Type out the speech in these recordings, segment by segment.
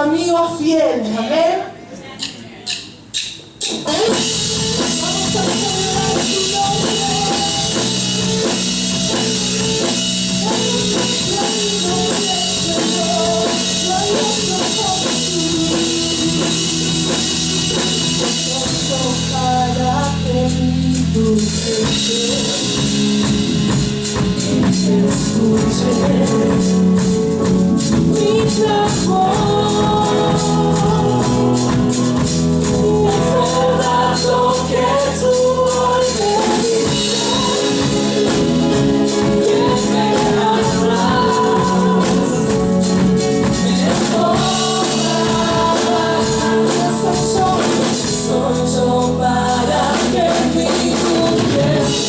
amigos fieles. Amén. Para que tu escuche mi clamor. Es verdad lo que tú hoy me dices, que me amarás, me sobras, soy yo para que mi mujer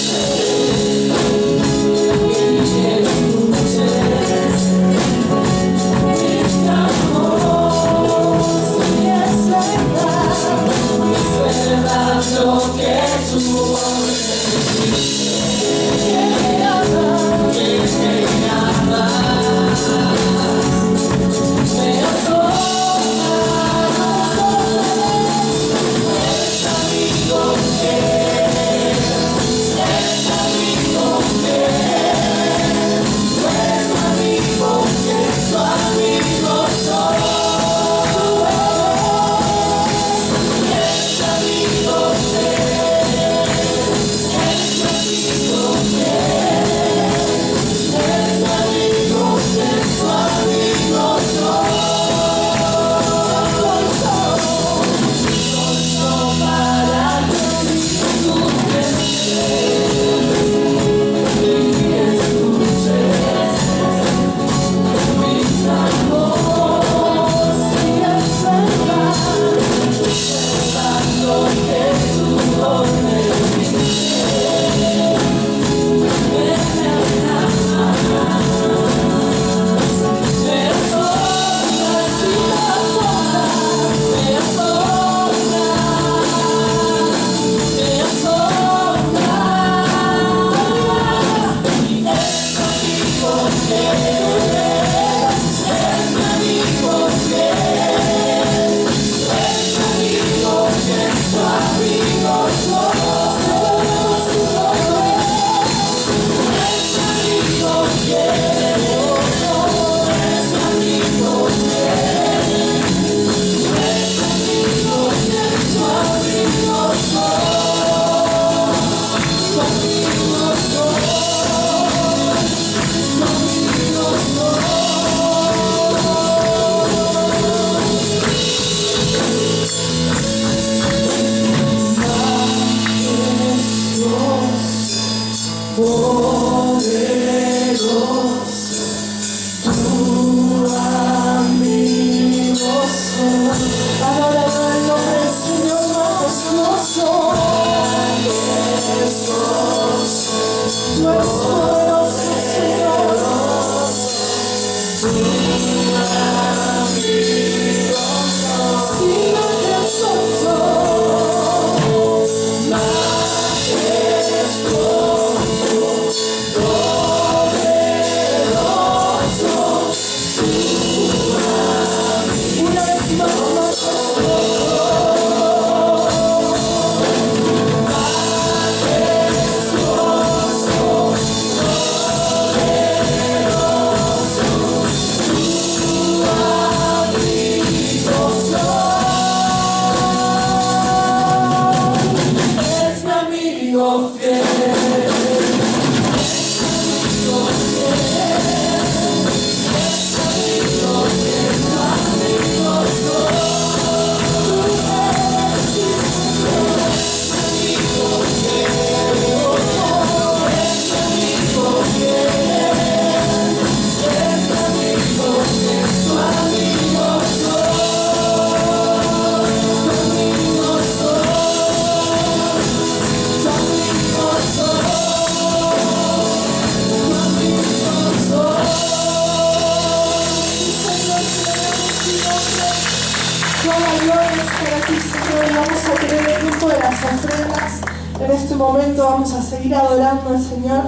En este momento vamos a seguir adorando al Señor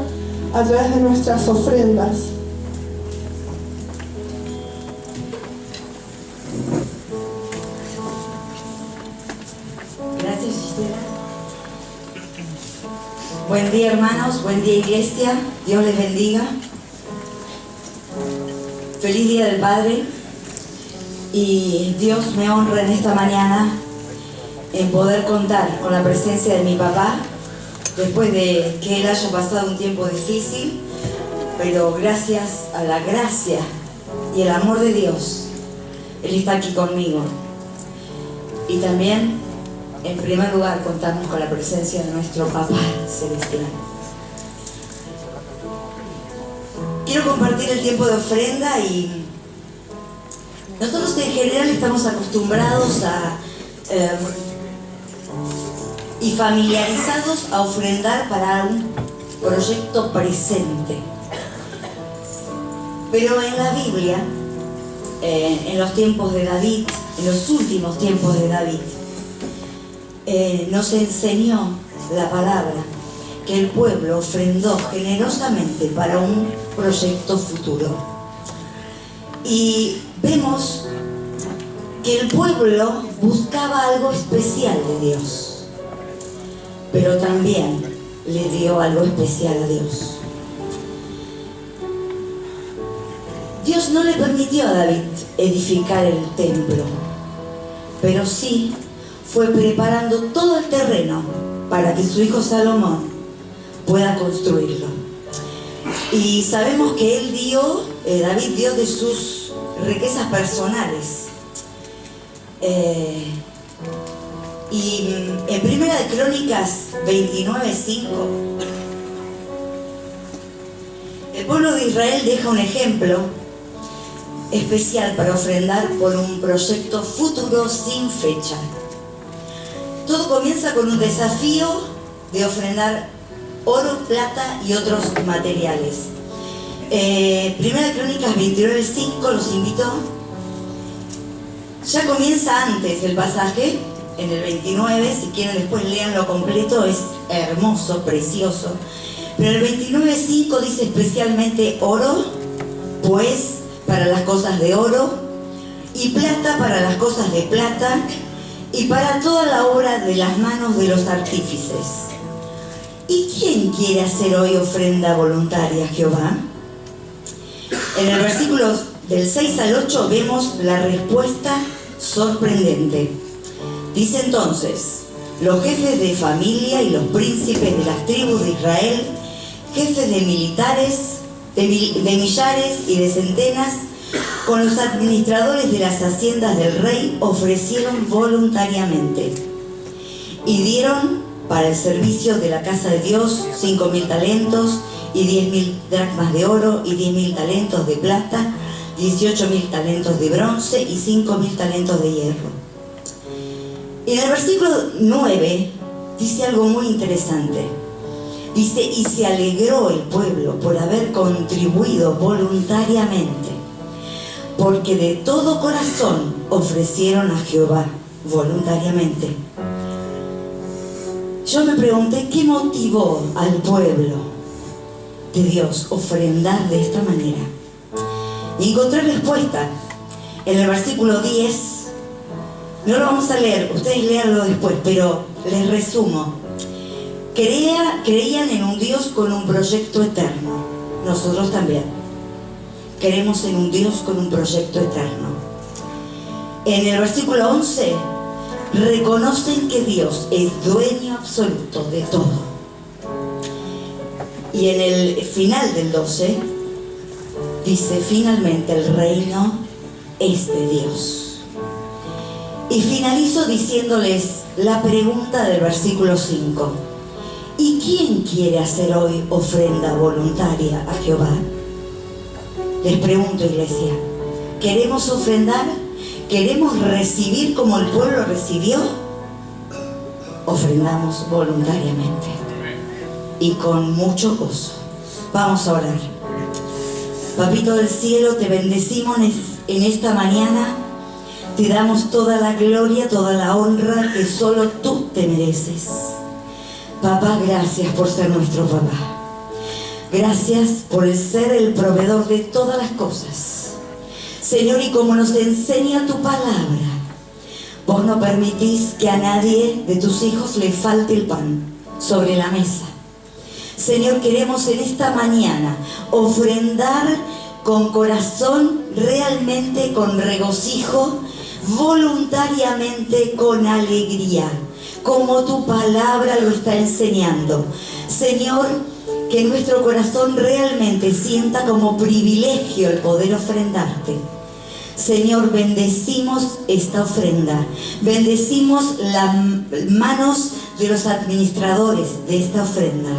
a través de nuestras ofrendas. Buen día, hermanos, buen día, iglesia, Dios les bendiga. Feliz Día del Padre, y Dios me honra en esta mañana en poder contar con la presencia de mi papá, después de que él haya pasado un tiempo difícil, pero gracias a la gracia y el amor de Dios, él está aquí conmigo. Y también, en primer lugar, contamos con la presencia de nuestro Papá Celestial. Quiero compartir el tiempo de ofrenda, y nosotros en general estamos acostumbrados y familiarizados a ofrendar para un proyecto presente. Pero en la Biblia, en los tiempos de David, en los últimos tiempos de David, nos enseñó la palabra que el pueblo ofrendó generosamente para un proyecto futuro. Y vemos que el pueblo buscaba algo especial de Dios, pero también le dio algo especial a Dios. Dios no le permitió a David edificar el templo, pero sí fue preparando todo el terreno para que su hijo Salomón pueda construirlo. Y sabemos que David dio de sus riquezas personales. Y en Primera de Crónicas 29:5, el pueblo de Israel deja un ejemplo especial para ofrendar por un proyecto futuro sin fecha. Todo comienza con un desafío de ofrendar oro, plata y otros materiales. Primera de Crónicas 29:5, los invito. Ya comienza antes el pasaje, en el 29, si quieren después leanlo completo, es hermoso, precioso. Pero el 29:5 dice especialmente oro, pues para las cosas de oro, y plata para las cosas de plata, y para toda la obra de las manos de los artífices. ¿Y quién quiere hacer hoy ofrenda voluntaria a Jehová? En el versículo del 6 al 8 vemos la respuesta sorprendente. Dice entonces: los jefes de familia y los príncipes de las tribus de Israel, jefes de militares, de millares y de centenas, con los administradores de las haciendas del rey, ofrecieron voluntariamente y dieron para el servicio de la casa de Dios 5.000 talentos y 10.000 dracmas de oro y 10.000 talentos de plata, 18.000 talentos de bronce y 5.000 talentos de hierro. Y en el versículo 9 dice algo muy interesante. Dice: y se alegró el pueblo por haber contribuido voluntariamente, porque de todo corazón ofrecieron a Jehová voluntariamente. Yo me pregunté qué motivó al pueblo de Dios ofrendar de esta manera. Y encontré respuesta en el versículo 10. No lo vamos a leer, ustedes léanlo después, pero les resumo. Creían en un Dios con un proyecto eterno. Nosotros también creemos en un Dios con un proyecto eterno. En el versículo 11, reconocen que Dios es dueño absoluto de todo. Y en el final del 12 dice: finalmente el reino es de Dios. Y finalizo diciéndoles la pregunta del versículo 5: ¿y quién quiere hacer hoy ofrenda voluntaria a Jehová? Les pregunto, iglesia, ¿queremos ofrendar? ¿Queremos recibir como el pueblo recibió? Ofrendamos voluntariamente y con mucho gozo. Vamos a orar. Papito del cielo, te bendecimos en esta mañana. Te damos toda la gloria, toda la honra que solo tú te mereces. Papá, gracias por ser nuestro papá. Gracias por ser el proveedor de todas las cosas. Señor, y como nos enseña tu palabra, vos no permitís que a nadie de tus hijos le falte el pan sobre la mesa. Señor, queremos en esta mañana ofrendar con corazón, realmente con regocijo, voluntariamente, con alegría, como tu palabra lo está enseñando. Señor, que nuestro corazón realmente sienta como privilegio el poder ofrendarte. Señor, bendecimos esta ofrenda, bendecimos las manos de los administradores de esta ofrenda.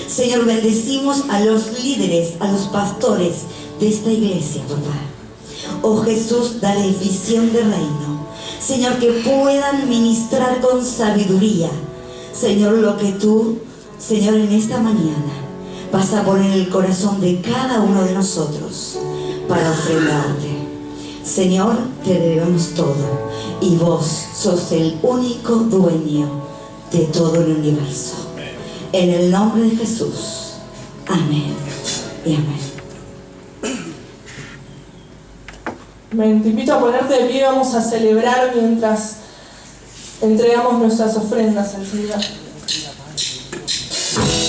Señor, bendecimos a los líderes, a los pastores de esta iglesia, papá. Oh Jesús, dale visión de reino. Señor, que puedan ministrar con sabiduría, Señor, lo que tú, Señor, en esta mañana vas a poner en el corazón de cada uno de nosotros para ofrendarte. Señor, te debemos todo y vos sos el único dueño de todo el universo. En el nombre de Jesús. Amén y amén. Te invito a ponerte de pie, vamos a celebrar mientras entregamos nuestras ofrendas al Señor. Señor,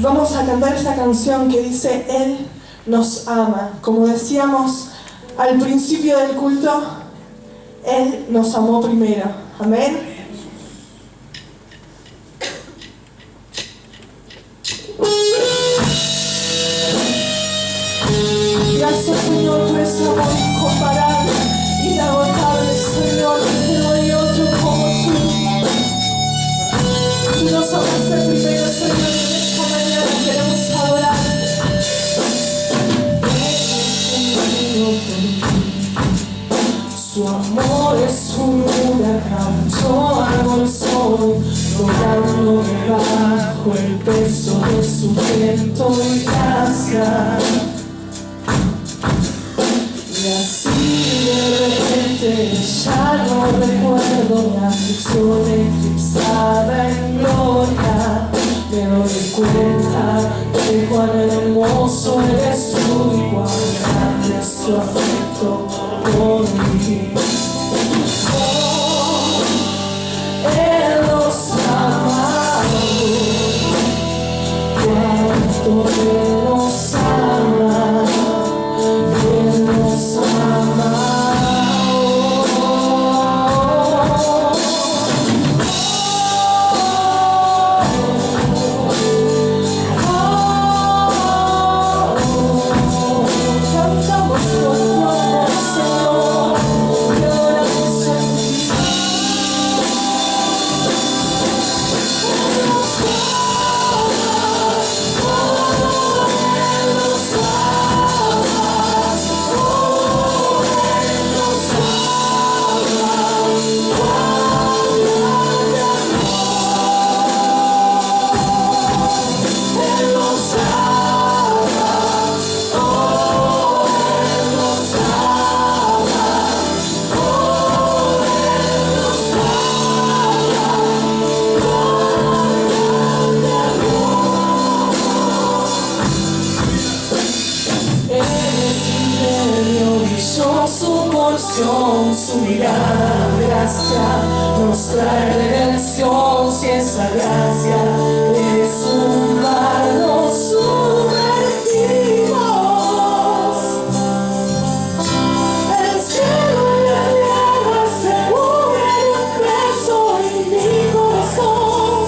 Vamos a cantar esta canción que dice: Él nos ama. Como decíamos al principio del culto, Él nos amó primero. Amén. Gracias, Señor, por ese amor incomparable, inagotable, Señor, que no hay otro como tú. Tú nos amaste primero, Señor, y en esta mañana queremos adorarte. Su amor es un huracán, yo árbol soy, rodándome bajo el peso de su viento y gracia. Y así de repente ya no recuerdo la aflicción eclipsada en gloria. Me doy cuenta de cuán hermoso eres tú y cuán grande es tu afecto por mí. Oh, Él nos ama, cuánto Él nos ama. Él nos ama, cantamos por tu amor, Señor, te adoramos a ti. Su porción, su mirada, gracia, nos trae redención. Si esa gracia es un mar, nos sumergimos. El cielo y la tierra se unen en un beso y mi corazón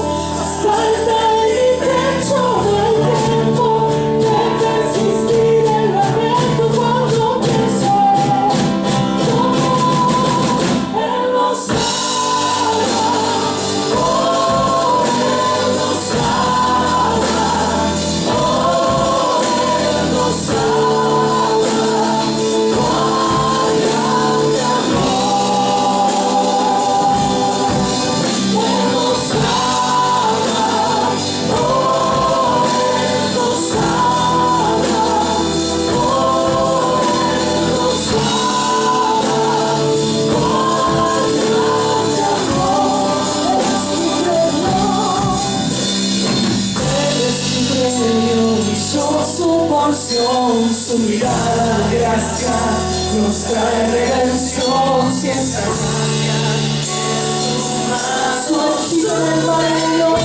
salta y pecho del tiempo de persistir en lamento cuando pienso. Su mirada, gracia, nos trae redención. Si esa gracia es más sumergido en el mar y los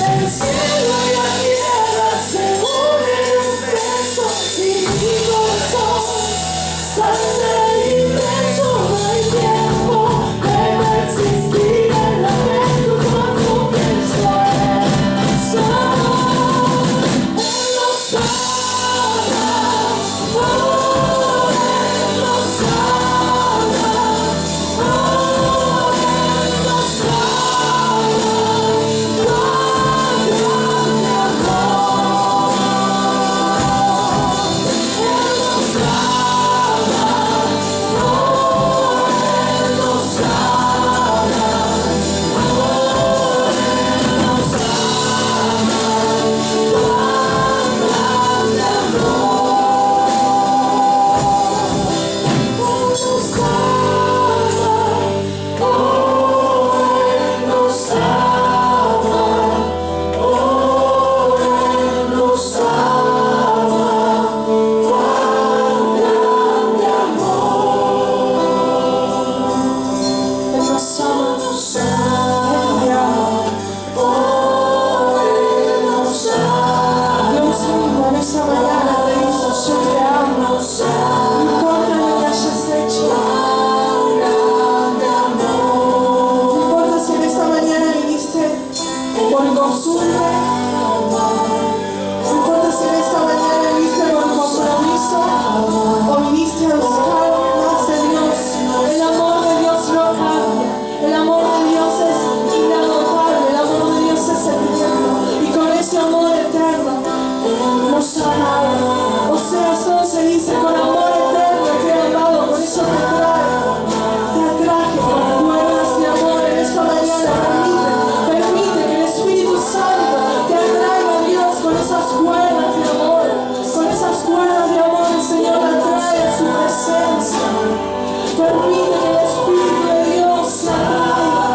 el cielo y la tierra se unen en un beso y mi corazón sale libre. Todo el tiempo de persistir en lamento cuando pienso en eso. Oh, nos une. No importa si en esta mañana viniste con compromiso o viniste a buscar más de Dios. El amor de Dios no cambia. El amor de Dios es inagotable. El amor de Dios es eterno. Y con ese amor eterno nos amaba. Oseas 11 dice: con amor eterno te he amado, por eso te atraje con cuerdas de amor en esta mañana. Permite que el Espíritu Santo te atraiga a Dios con esas cuerdas de amor. Con esas cuerdas de amor el Señor te atrae a su presencia. Permite que el Espíritu de Dios te atraiga.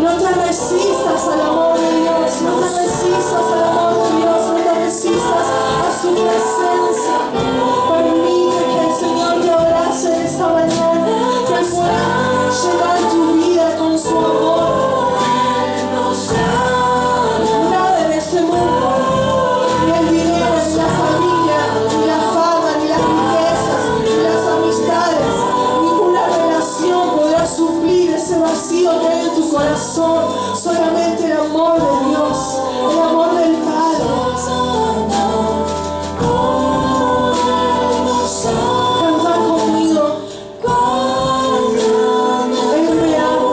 No te resistas al amor de Dios, no te resistas al amor de Dios, no te resistas a su presencia. Permite que el Señor te abrace esta mañana, que pueda llenar tu vida con su amor. Nada en este mundo, ni el dinero, ni la familia, ni la fama, ni las riquezas, ni las amistades, ninguna relación podrá suplir ese vacío que hay en tu corazón. Solamente el amor de Dios, el amor del Padre. Canta conmigo. Él me ama,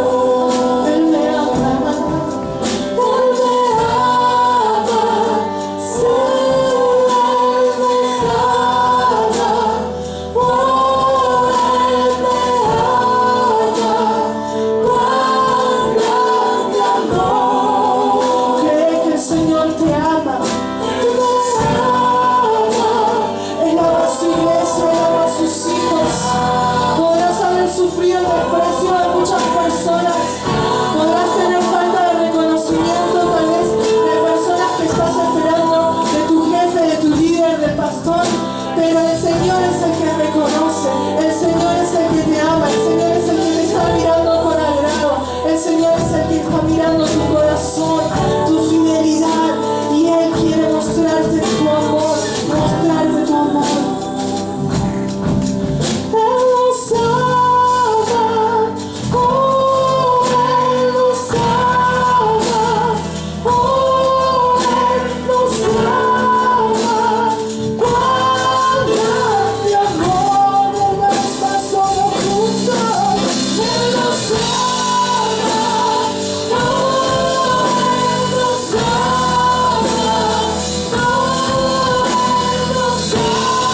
Él me ama. Él me ama, sí, Él me ama. Oh, Él me ama. Cuán grande amor. Cree que el Señor te ama. Él me ama. Él ama a su iglesia, Él ama a sus hijos. Podrás haber sufrido el desprecio de muchas personas. Podrás tener falta de reconocimiento, tal vez, de personas que estás esperando, de tu jefe, de tu líder, del pastor. Pero el Señor es el que reconoce. El Señor es el que te ama. El Señor es el que te está mirando con agrado. El Señor es el que está mirando tu corazón, tu fidelidad. Y Él quiere mostrarte tu amor, mostrarte tu amor. Él nos ama, oh, Él nos ama, oh, Él nos ama. Cuán grande amor, no estás solo juntos. Él nos ama, oh, Él nos ama, oh, Él nos ama.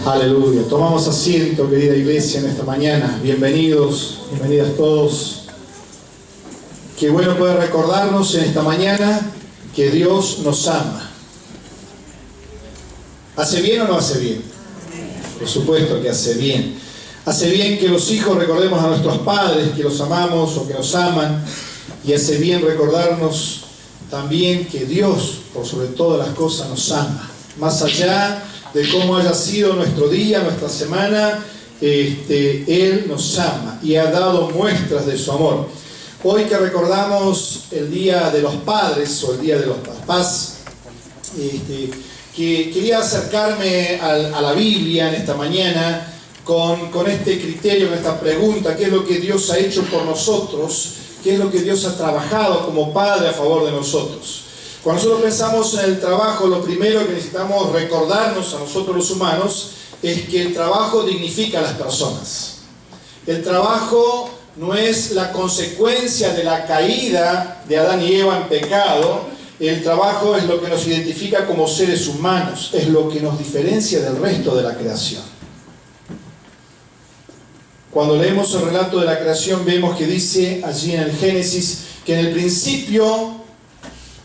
Aleluya. Tomamos asiento, querida iglesia, en esta mañana. Bienvenidos, bienvenidas todos. Qué bueno poder recordarnos en esta mañana que Dios nos ama. ¿Hace bien o no hace bien? Por supuesto que hace bien. Hace bien que los hijos recordemos a nuestros padres, que los amamos o que nos aman. Y hace bien recordarnos también que Dios, por sobre todas las cosas, nos ama. Más allá de cómo haya sido nuestro día, nuestra semana, Él nos ama y ha dado muestras de su amor. Hoy que recordamos el Día de los Padres o el Día de los Papás, que quería acercarme a la Biblia en esta mañana con este criterio, con esta pregunta: ¿qué es lo que Dios ha hecho por nosotros? ¿Qué es lo que Dios ha trabajado como Padre a favor de nosotros? Cuando nosotros pensamos en el trabajo, lo primero que necesitamos recordarnos a nosotros los humanos es que el trabajo dignifica a las personas. El trabajo no es la consecuencia de la caída de Adán y Eva en pecado. El trabajo es lo que nos identifica como seres humanos, es lo que nos diferencia del resto de la creación. Cuando leemos el relato de la creación, vemos que dice allí en el Génesis que en el principio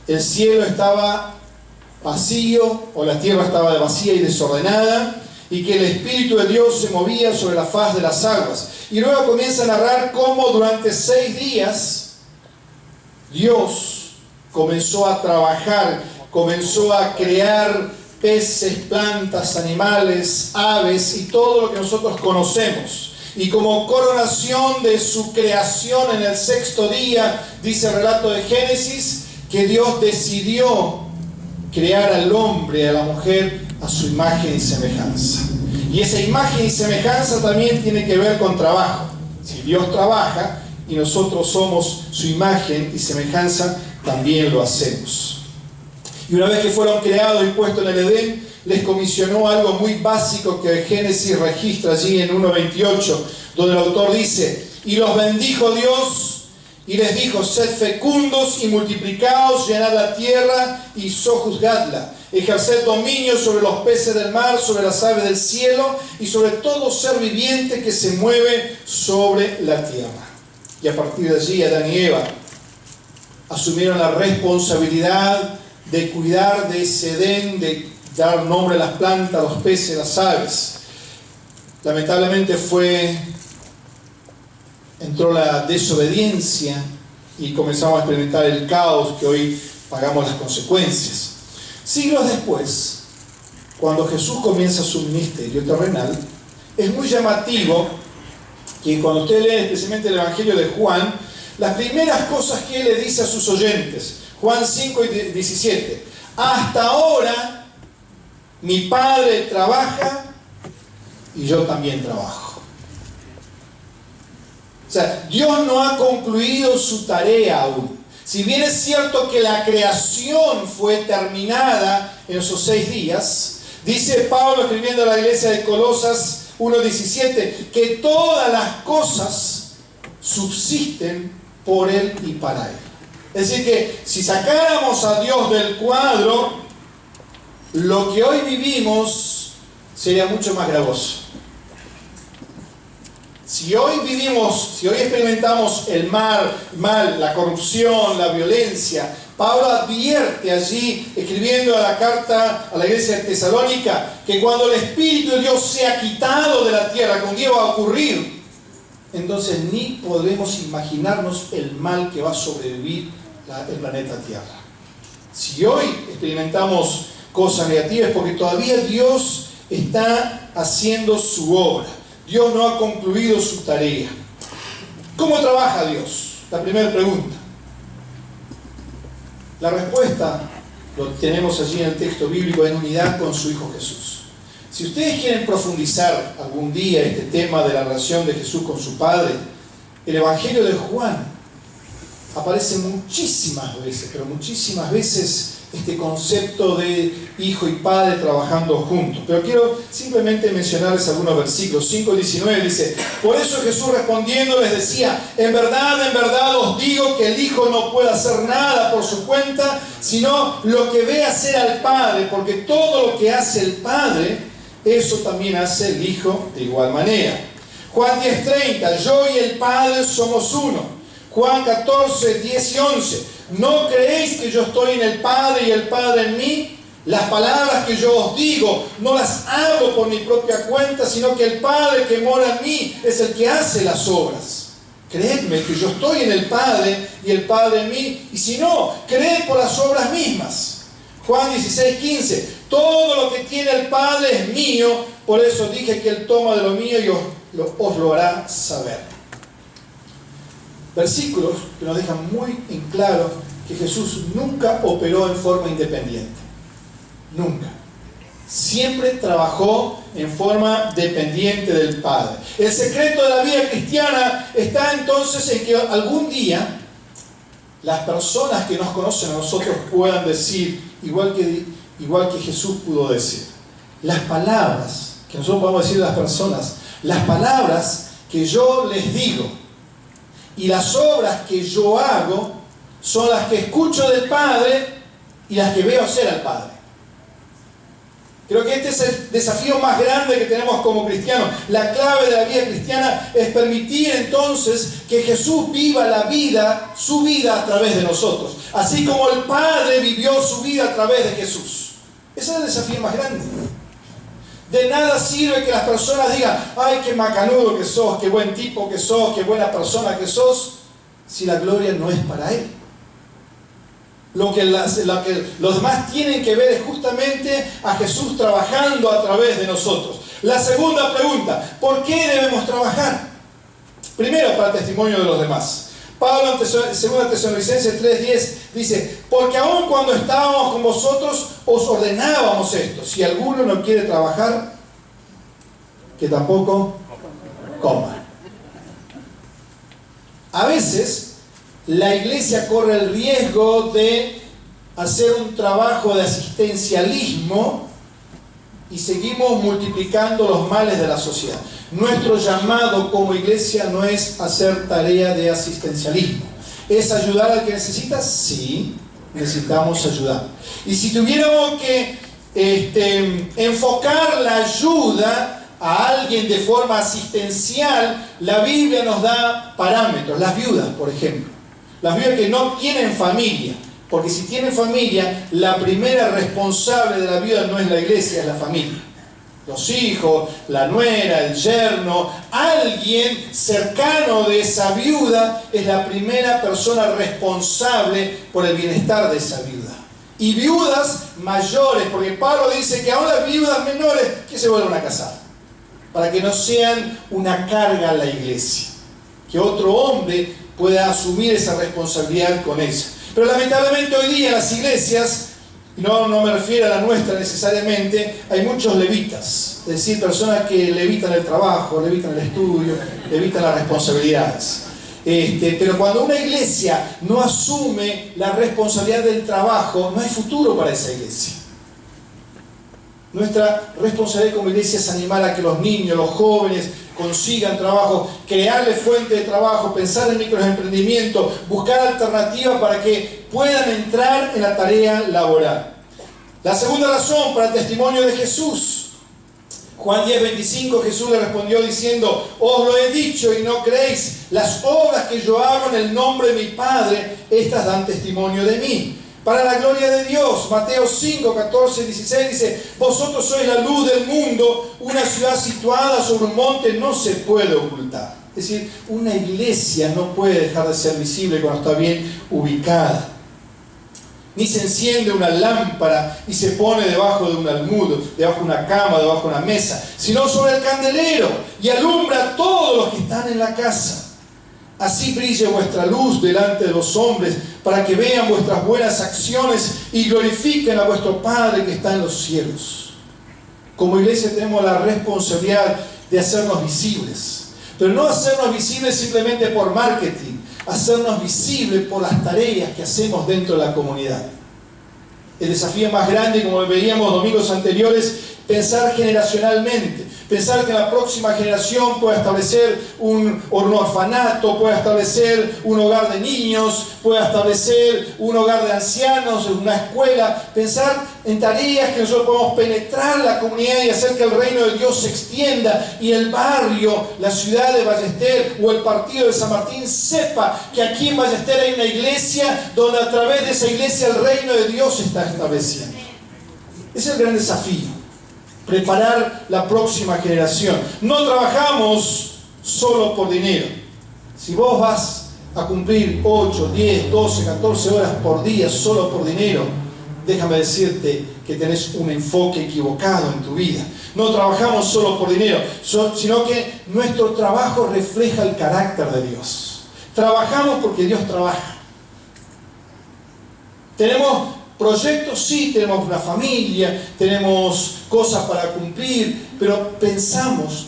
el cielo estaba vacío, o la tierra estaba vacía y desordenada, y que el Espíritu de Dios se movía sobre la faz de las aguas. Y luego comienza a narrar cómo durante 6 días Dios comenzó a trabajar, comenzó a crear peces, plantas, animales, aves y todo lo que nosotros conocemos. Y como coronación de su creación en el sexto día, dice el relato de Génesis, que Dios decidió crear al hombre y a la mujer a su imagen y semejanza. Y esa imagen y semejanza también tiene que ver con trabajo. Si Dios trabaja y nosotros somos su imagen y semejanza, también lo hacemos. Y una vez que fueron creados y puestos en el Edén, les comisionó algo muy básico que Génesis registra allí en 1:28, donde el autor dice: y los bendijo Dios y les dijo: sed fecundos y multiplicaos, llenad la tierra y sojuzgadla, ejerced dominio sobre los peces del mar, sobre las aves del cielo y sobre todo ser viviente que se mueve sobre la tierra. Y a partir de allí Adán y Eva asumieron la responsabilidad de cuidar de ese Edén, de dar nombre a las plantas, a los peces, a las aves. Lamentablemente entró la desobediencia y comenzamos a experimentar el caos que hoy pagamos las consecuencias. Siglos después, cuando Jesús comienza su ministerio terrenal, es muy llamativo que cuando usted lee especialmente el Evangelio de Juan, las primeras cosas que él le dice a sus oyentes, Juan 5:17, hasta ahora mi Padre trabaja y yo también trabajo. O sea, Dios no ha concluido su tarea aún. Si bien es cierto que la creación fue terminada en esos 6 días, dice Pablo escribiendo a la iglesia de Colosas 1:17, que todas las cosas subsisten por Él y para Él. Es decir que si sacáramos a Dios del cuadro, lo que hoy vivimos sería mucho más gravoso. Si hoy experimentamos el mal, la corrupción, la violencia, Pablo advierte allí, escribiendo a la carta a la iglesia de Tesalónica, que cuando el Espíritu de Dios sea quitado de la tierra, que un día va a ocurrir, entonces ni podremos imaginarnos el mal que va a sobrevivir el planeta Tierra. Si hoy experimentamos cosas negativas, es porque todavía Dios está haciendo su obra. Dios no ha concluido su tarea. ¿Cómo trabaja Dios? La primera pregunta. La respuesta lo tenemos allí en el texto bíblico, en unidad con su Hijo Jesús. Si ustedes quieren profundizar algún día este tema de la relación de Jesús con su Padre, el Evangelio de Juan aparece muchísimas veces, pero muchísimas veces este concepto de hijo y padre trabajando juntos. Pero quiero simplemente mencionarles algunos versículos. 5:19 dice: por eso Jesús respondiendo les decía: en verdad os digo que el Hijo no puede hacer nada por su cuenta, sino lo que ve hacer al Padre, porque todo lo que hace el Padre, eso también hace el Hijo de igual manera. Juan 10:30, yo y el Padre somos uno. Juan 14:10 y 11, ¿no creéis que yo estoy en el Padre y el Padre en mí? Las palabras que yo os digo no las hablo por mi propia cuenta, sino que el Padre que mora en mí es el que hace las obras. Creedme que yo estoy en el Padre y el Padre en mí, y si no, creed por las obras mismas. Juan 16:15, todo lo que tiene el Padre es mío, por eso dije que Él toma de lo mío y os lo hará saber. Versículos que nos dejan muy en claro que Jesús nunca operó en forma independiente. Nunca. Siempre trabajó en forma dependiente del Padre. El secreto de la vida cristiana está entonces en que algún día las personas que nos conocen a nosotros puedan decir, igual que Jesús pudo decir, las palabras que nosotros podemos decir a las personas, las palabras que yo les digo y las obras que yo hago son las que escucho del Padre y las que veo hacer al Padre. Creo que este es el desafío más grande que tenemos como cristianos. La clave de la vida cristiana es permitir entonces que Jesús viva su vida a través de nosotros. Así como el Padre vivió su vida a través de Jesús. Ese es el desafío más grande. De nada sirve que las personas digan, ay, qué macanudo que sos, qué buen tipo que sos, qué buena persona que sos, si la gloria no es para Él. Lo que los demás tienen que ver es justamente a Jesús trabajando a través de nosotros. La segunda pregunta, ¿por qué debemos trabajar? Primero, para testimonio de los demás. Pablo en 2 Tesalonicenses 3:10 dice, porque aun cuando estábamos con vosotros os ordenábamos esto, si alguno no quiere trabajar, que tampoco coma. A veces la iglesia corre el riesgo de hacer un trabajo de asistencialismo y seguimos multiplicando los males de la sociedad. Nuestro llamado como iglesia no es hacer tarea de asistencialismo. ¿Es ayudar al que necesita? Sí, necesitamos ayudar. Y si tuviéramos que enfocar la ayuda a alguien de forma asistencial, la Biblia nos da parámetros. Las viudas, por ejemplo. Las viudas que no tienen familia. Porque si tienen familia, la primera responsable de la viuda no es la iglesia, es la familia. Los hijos, la nuera, el yerno, alguien cercano de esa viuda es la primera persona responsable por el bienestar de esa viuda. Y viudas mayores, porque Pablo dice que aún las viudas menores que se vuelvan a casar, para que no sean una carga a la iglesia, que otro hombre pueda asumir esa responsabilidad con ella. Pero lamentablemente hoy día en las iglesias, no me refiero a la nuestra necesariamente, hay muchos levitas, es decir, personas que levitan el trabajo, levitan el estudio, levitan las responsabilidades. Pero cuando una iglesia no asume la responsabilidad del trabajo, no hay futuro para esa iglesia. Nuestra responsabilidad como iglesia es animar a que los niños, los jóvenes consigan trabajo, crearles fuente de trabajo, pensar en microemprendimiento, buscar alternativas para que puedan entrar en la tarea laboral. La segunda razón para el testimonio de Jesús. Juan 10:25, Jesús le respondió diciendo, os lo he dicho y no creéis, las obras que yo hago en el nombre de mi Padre, estas dan testimonio de mí. Para la gloria de Dios, Mateo 5, 14, 16 dice, vosotros sois la luz del mundo, una ciudad situada sobre un monte no se puede ocultar. Es decir, una iglesia no puede dejar de ser visible cuando está bien ubicada. Ni se enciende una lámpara y se pone debajo de un almud, debajo de una cama, debajo de una mesa, sino sobre el candelero y alumbra a todos los que están en la casa. Así brille vuestra luz delante de los hombres, para que vean vuestras buenas acciones y glorifiquen a vuestro Padre que está en los cielos. Como iglesia tenemos la responsabilidad de hacernos visibles, pero no hacernos visibles simplemente por marketing, hacernos visibles por las tareas que hacemos dentro de la comunidad. El desafío más grande, como veíamos domingos anteriores, pensar generacionalmente. Pensar que la próxima generación pueda establecer un orfanato, pueda establecer un hogar de niños, pueda establecer un hogar de ancianos, una escuela. Pensar en tareas que nosotros podamos penetrar la comunidad y hacer que el reino de Dios se extienda y el barrio, la ciudad de Ballester o el partido de San Martín sepa que aquí en Ballester hay una iglesia donde a través de esa iglesia el reino de Dios se está estableciendo. Ese es el gran desafío. Preparar la próxima generación. No trabajamos solo por dinero. Si vos vas a cumplir 8, 10, 12, 14 horas por día solo por dinero, déjame decirte que tenés un enfoque equivocado en tu vida. No trabajamos solo por dinero, sino que nuestro trabajo refleja el carácter de Dios. Trabajamos porque Dios trabaja. Tenemos proyectos, sí, tenemos una familia, tenemos cosas para cumplir, pero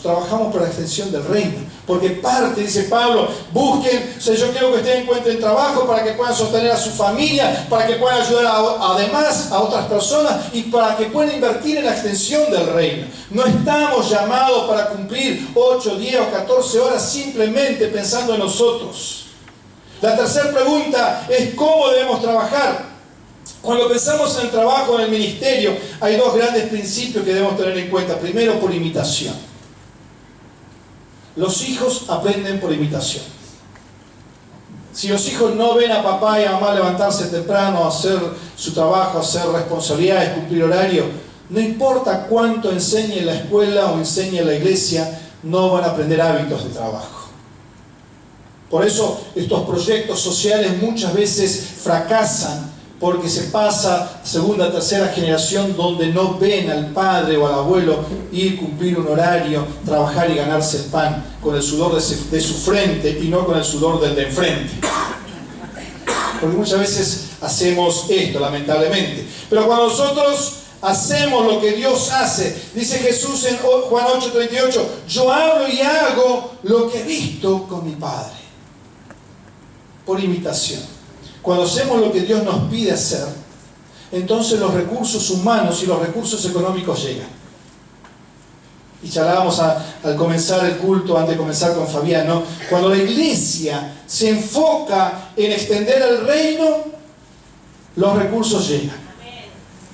trabajamos por la extensión del reino. Porque parte, dice Pablo, busquen, yo quiero que ustedes encuentren trabajo para que puedan sostener a su familia, para que puedan ayudar además a otras personas y para que puedan invertir en la extensión del reino. No estamos llamados para cumplir 8, 10 o 14 horas simplemente pensando en nosotros. La tercera pregunta es ¿cómo debemos trabajar? Cuando pensamos en el trabajo, en el ministerio, hay dos grandes principios que debemos tener en cuenta. Primero, por imitación. Los hijos aprenden por imitación. Si los hijos no ven a papá y a mamá levantarse temprano, hacer su trabajo, hacer responsabilidades, cumplir horario, no importa cuánto enseñe en la escuela o enseñe en la iglesia, no van a aprender hábitos de trabajo. Por eso estos proyectos sociales muchas veces fracasan, porque se pasa a segunda, tercera generación donde no ven al padre o al abuelo ir, cumplir un horario, trabajar y ganarse el pan con el sudor de su frente y no con el sudor del de enfrente. Porque muchas veces hacemos esto, lamentablemente. Pero cuando nosotros hacemos lo que Dios hace, dice Jesús en Juan 8:38, yo hablo y hago lo que he visto con mi Padre. Por imitación. Cuando hacemos lo que Dios nos pide hacer, entonces los recursos humanos y los recursos económicos llegan. Y charlábamos al comenzar el culto, antes de comenzar con Fabián, ¿no? Cuando la iglesia se enfoca en extender el reino, los recursos llegan.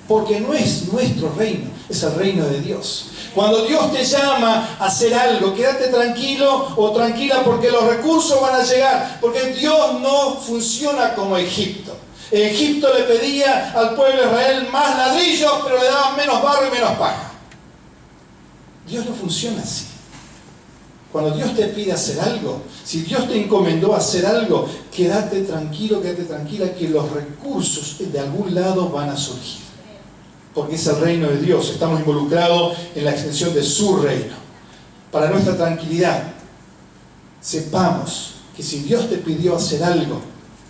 Porque no es nuestro reino, es el reino de Dios. Cuando Dios te llama a hacer algo, quédate tranquilo o tranquila porque los recursos van a llegar. Porque Dios no funciona como Egipto. Egipto le pedía al pueblo de Israel más ladrillos, pero le daban menos barro y menos paja. Dios no funciona así. Cuando Dios te pide hacer algo, si Dios te encomendó a hacer algo, quédate tranquilo, quédate tranquila que los recursos de algún lado van a surgir. Porque es el reino de Dios, estamos involucrados en la extensión de su reino. Para nuestra tranquilidad, sepamos que si Dios te pidió hacer algo,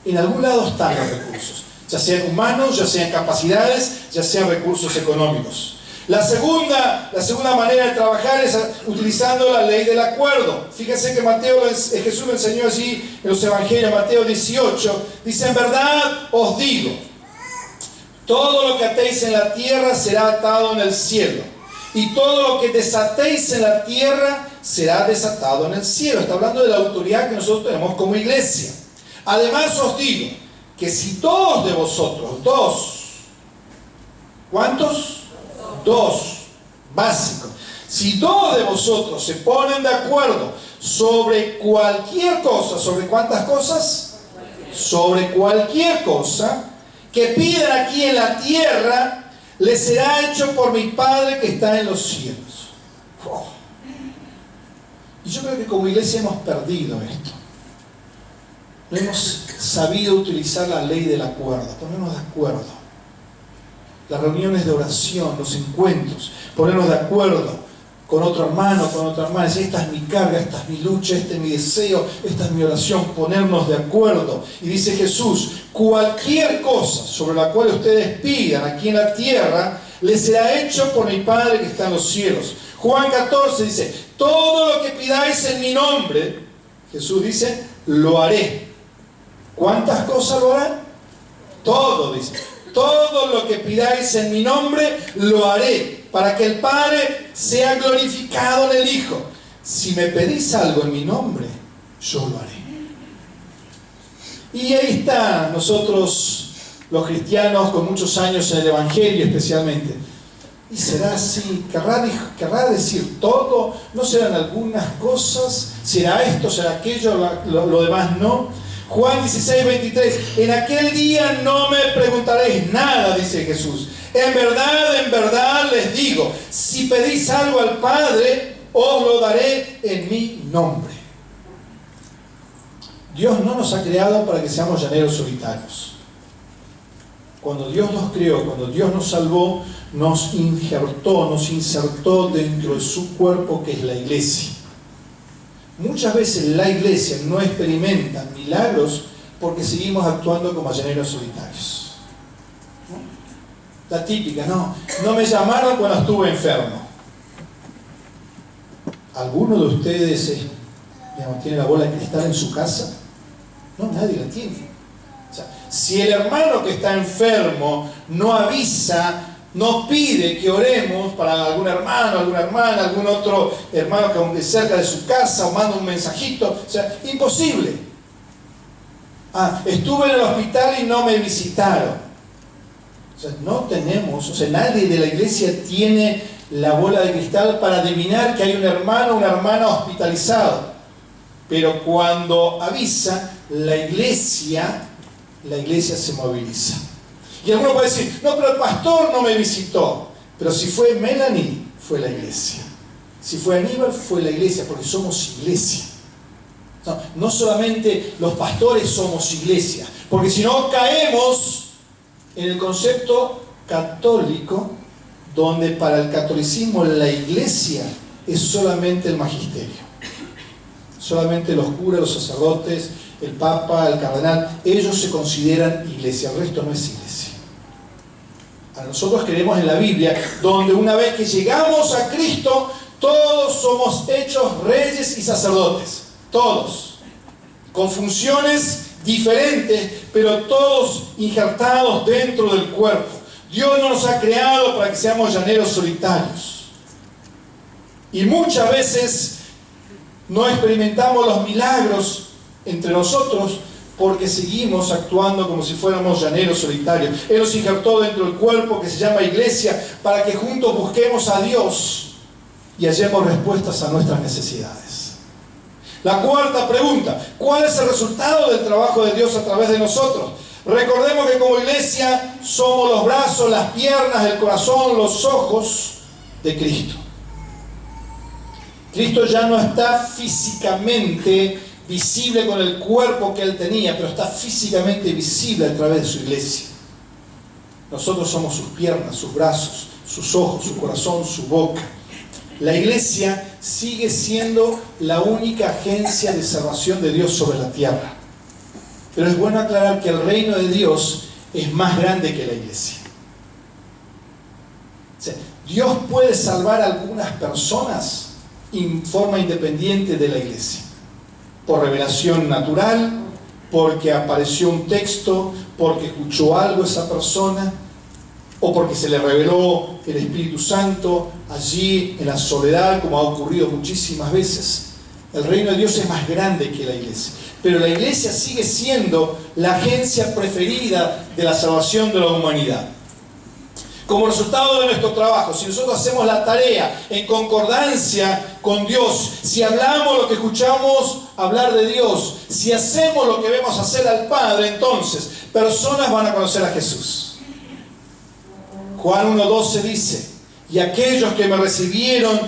en algún lado están los recursos, ya sean humanos, ya sean capacidades, ya sean recursos económicos. La segunda manera de trabajar es utilizando la ley del acuerdo. Fíjense que Jesús lo enseñó allí en los evangelios, Mateo 18, dice, en verdad os digo, todo lo que atéis en la tierra será atado en el cielo, y todo lo que desatéis en la tierra será desatado en el cielo. Está hablando de la autoridad que nosotros tenemos como iglesia. Además os digo que si todos de vosotros, ¿cuántos? Dos, básico. Si todos de vosotros se ponen de acuerdo sobre cualquier cosa, ¿sobre cuántas cosas? Sobre cualquier cosa que pidan aquí en la tierra, les será hecho por mi Padre que está en los cielos. Oh. Y yo creo que como iglesia hemos perdido esto. No hemos sabido utilizar la ley del acuerdo, ponernos de acuerdo. Las reuniones de oración, los encuentros, ponernos de acuerdo con otro hermano, con otra hermana, decir, esta es mi carga, esta es mi lucha, este es mi deseo, esta es mi oración, ponernos de acuerdo. Y dice Jesús, cualquier cosa sobre la cual ustedes pidan aquí en la tierra, les será hecho por mi Padre que está en los cielos. Juan 14 dice, todo lo que pidáis en mi nombre, Jesús dice, lo haré. ¿Cuántas cosas lo harán? Todo, dice. Todo lo que pidáis en mi nombre, lo haré, para que el Padre sea glorificado en el Hijo. Si me pedís algo en mi nombre, yo lo haré. Y ahí está, nosotros, los cristianos, con muchos años en el Evangelio especialmente. Y será así, querrá decir todo, no serán algunas cosas, será esto, será aquello, lo demás no. Juan 16:23, en aquel día no me preguntaréis nada, dice Jesús. En verdad les digo, si pedís algo al Padre, os lo daré en mi nombre. Dios no nos ha creado para que seamos llaneros solitarios. Cuando Dios nos creó, cuando Dios nos salvó, nos insertó dentro de su cuerpo, que es la iglesia. Muchas veces la iglesia no experimenta milagros porque seguimos actuando como llaneros solitarios. ¿No? La típica, no me llamaron cuando estuve enfermo. ¿Alguno de ustedes tiene la bola de cristal en su casa? No, nadie la tiene. O sea, si el hermano que está enfermo no avisa, no pide que oremos para algún hermano, alguna hermana, algún otro hermano que aunque cerca de su casa, o manda un mensajito, o sea, imposible. Estuve en el hospital y no me visitaron. O sea, no tenemos, nadie de la iglesia tiene la bola de cristal para adivinar que hay un hermano o una hermana hospitalizado. Pero cuando avisa, la iglesia se moviliza. Y alguno puede decir, no, pero el pastor no me visitó. Pero si fue Melanie, fue la iglesia. Si fue Aníbal, fue la iglesia, porque somos iglesia. No solamente los pastores somos iglesia, porque si no caemos en el concepto católico, donde para el catolicismo la iglesia es solamente el magisterio. Solamente los curas, los sacerdotes, el papa, el cardenal, ellos se consideran iglesia, el resto no es iglesia. Nosotros creemos en la Biblia, donde una vez que llegamos a Cristo, todos somos hechos reyes y sacerdotes, todos, con funciones diferentes, pero todos injertados dentro del cuerpo. Dios no nos ha creado para que seamos llaneros solitarios. Y muchas veces no experimentamos los milagros entre nosotros porque seguimos actuando como si fuéramos llaneros solitarios. Él nos injertó dentro del cuerpo que se llama iglesia para que juntos busquemos a Dios y hallemos respuestas a nuestras necesidades. La cuarta pregunta: ¿cuál es el resultado del trabajo de Dios a través de nosotros? Recordemos que como iglesia somos los brazos, las piernas, el corazón, los ojos de Cristo. Cristo ya no está físicamente visible con el cuerpo que Él tenía, pero está físicamente visible a través de su iglesia. Nosotros somos sus piernas, sus brazos, sus ojos, su corazón, su boca. La iglesia sigue siendo la única agencia de salvación de Dios sobre la tierra. Pero es bueno aclarar que el reino de Dios es más grande que la iglesia. O sea, Dios puede salvar a algunas personas en forma independiente de la iglesia. Por revelación natural, porque apareció un texto, porque escuchó algo esa persona, o porque se le reveló el Espíritu Santo allí en la soledad, como ha ocurrido muchísimas veces. El reino de Dios es más grande que la iglesia, pero la iglesia sigue siendo la agencia preferida de la salvación de la humanidad. Como resultado de nuestro trabajo, si nosotros hacemos la tarea en concordancia con Dios, si hablamos lo que escuchamos hablar de Dios, si hacemos lo que vemos hacer al Padre, entonces personas van a conocer a Jesús. Juan 1:12 dice: y aquellos que me recibieron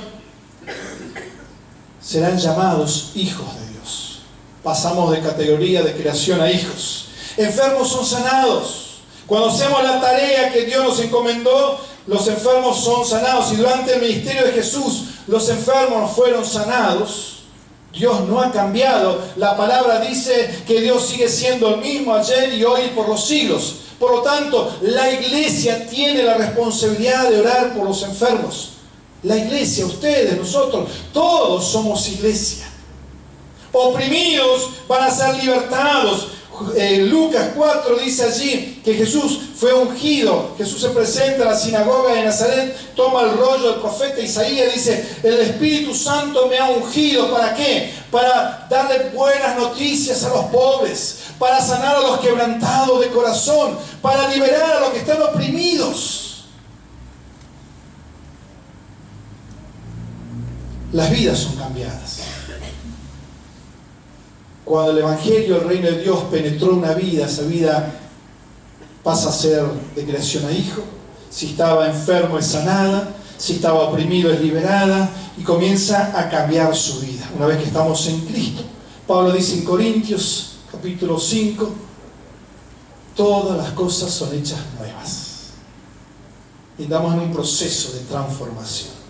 serán llamados hijos de Dios. Pasamos de categoría de creación a hijos. Enfermos son sanados. Cuando hacemos la tarea que Dios nos encomendó, los enfermos son sanados. Y durante el ministerio de Jesús, los enfermos fueron sanados. Dios no ha cambiado. La palabra dice que Dios sigue siendo el mismo ayer y hoy y por los siglos. Por lo tanto, la iglesia tiene la responsabilidad de orar por los enfermos. La iglesia, ustedes, nosotros, todos somos iglesia. Oprimidos van a ser libertados. Lucas 4 dice allí que Jesús fue ungido. Jesús se presenta a la sinagoga de Nazaret, toma el rollo del profeta Isaías y dice: el Espíritu Santo me ha ungido. ¿Para qué? Para darle buenas noticias a los pobres, para sanar a los quebrantados de corazón, para liberar a los que están oprimidos. Las vidas son cambiadas. Cuando el Evangelio, el reino de Dios penetró una vida, esa vida pasa a ser de creación a hijo. Si estaba enfermo es sanada, si estaba oprimido es liberada y comienza a cambiar su vida. Una vez que estamos en Cristo, Pablo dice en Corintios capítulo 5, todas las cosas son hechas nuevas. Y estamos en un proceso de transformación.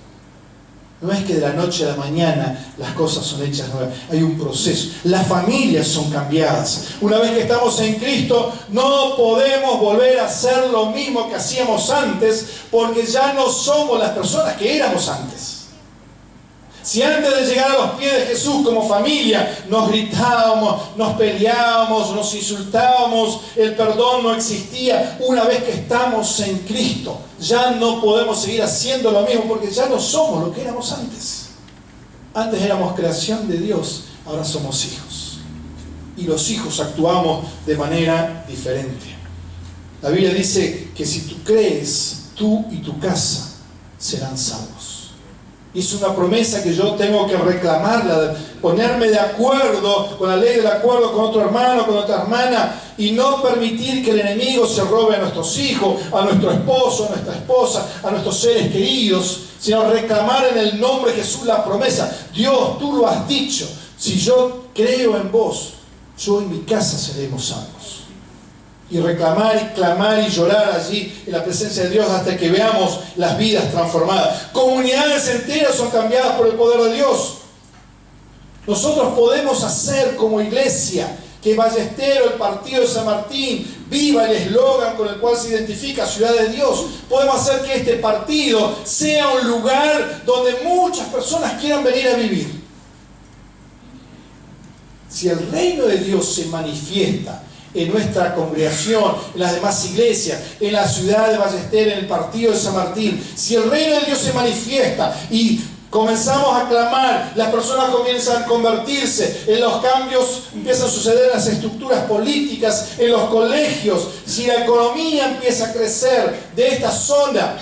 No es que de la noche a la mañana las cosas son hechas nuevas. Hay un proceso. Las familias son cambiadas. Una vez que estamos en Cristo, no podemos volver a hacer lo mismo que hacíamos antes, porque ya no somos las personas que éramos antes. Si antes de llegar a los pies de Jesús como familia nos gritábamos, nos peleábamos, nos insultábamos, el perdón no existía, una vez que estamos en Cristo ya no podemos seguir haciendo lo mismo, porque ya no somos lo que éramos antes. Antes éramos creación de Dios, ahora somos hijos. Y los hijos actuamos de manera diferente. La Biblia dice que si tú crees, tú y tu casa serán salvos. Y es una promesa que yo tengo que reclamarla, ponerme de acuerdo con la ley del acuerdo con otro hermano, con otra hermana, y no permitir que el enemigo se robe a nuestros hijos, a nuestro esposo, a nuestra esposa, a nuestros seres queridos, sino reclamar en el nombre de Jesús la promesa. Dios, tú lo has dicho, si yo creo en vos, yo y mi casa seremos salvos. y reclamar y clamar y llorar allí en la presencia de Dios hasta que veamos las vidas transformadas. Comunidades enteras son cambiadas por el poder de Dios. Nosotros podemos hacer como iglesia que Ballestero, el partido de San Martín, viva el eslogan con el cual se identifica Ciudad de Dios. Podemos hacer que este partido sea un lugar donde muchas personas quieran venir a vivir. Si el reino de Dios se manifiesta en nuestra congregación, en las demás iglesias, en la ciudad de Ballester, en el partido de San Martín, si el reino de Dios se manifiesta y comenzamos a clamar, las personas comienzan a convertirse, en los cambios empiezan a suceder en las estructuras políticas, en los colegios, si la economía empieza a crecer de esta zona,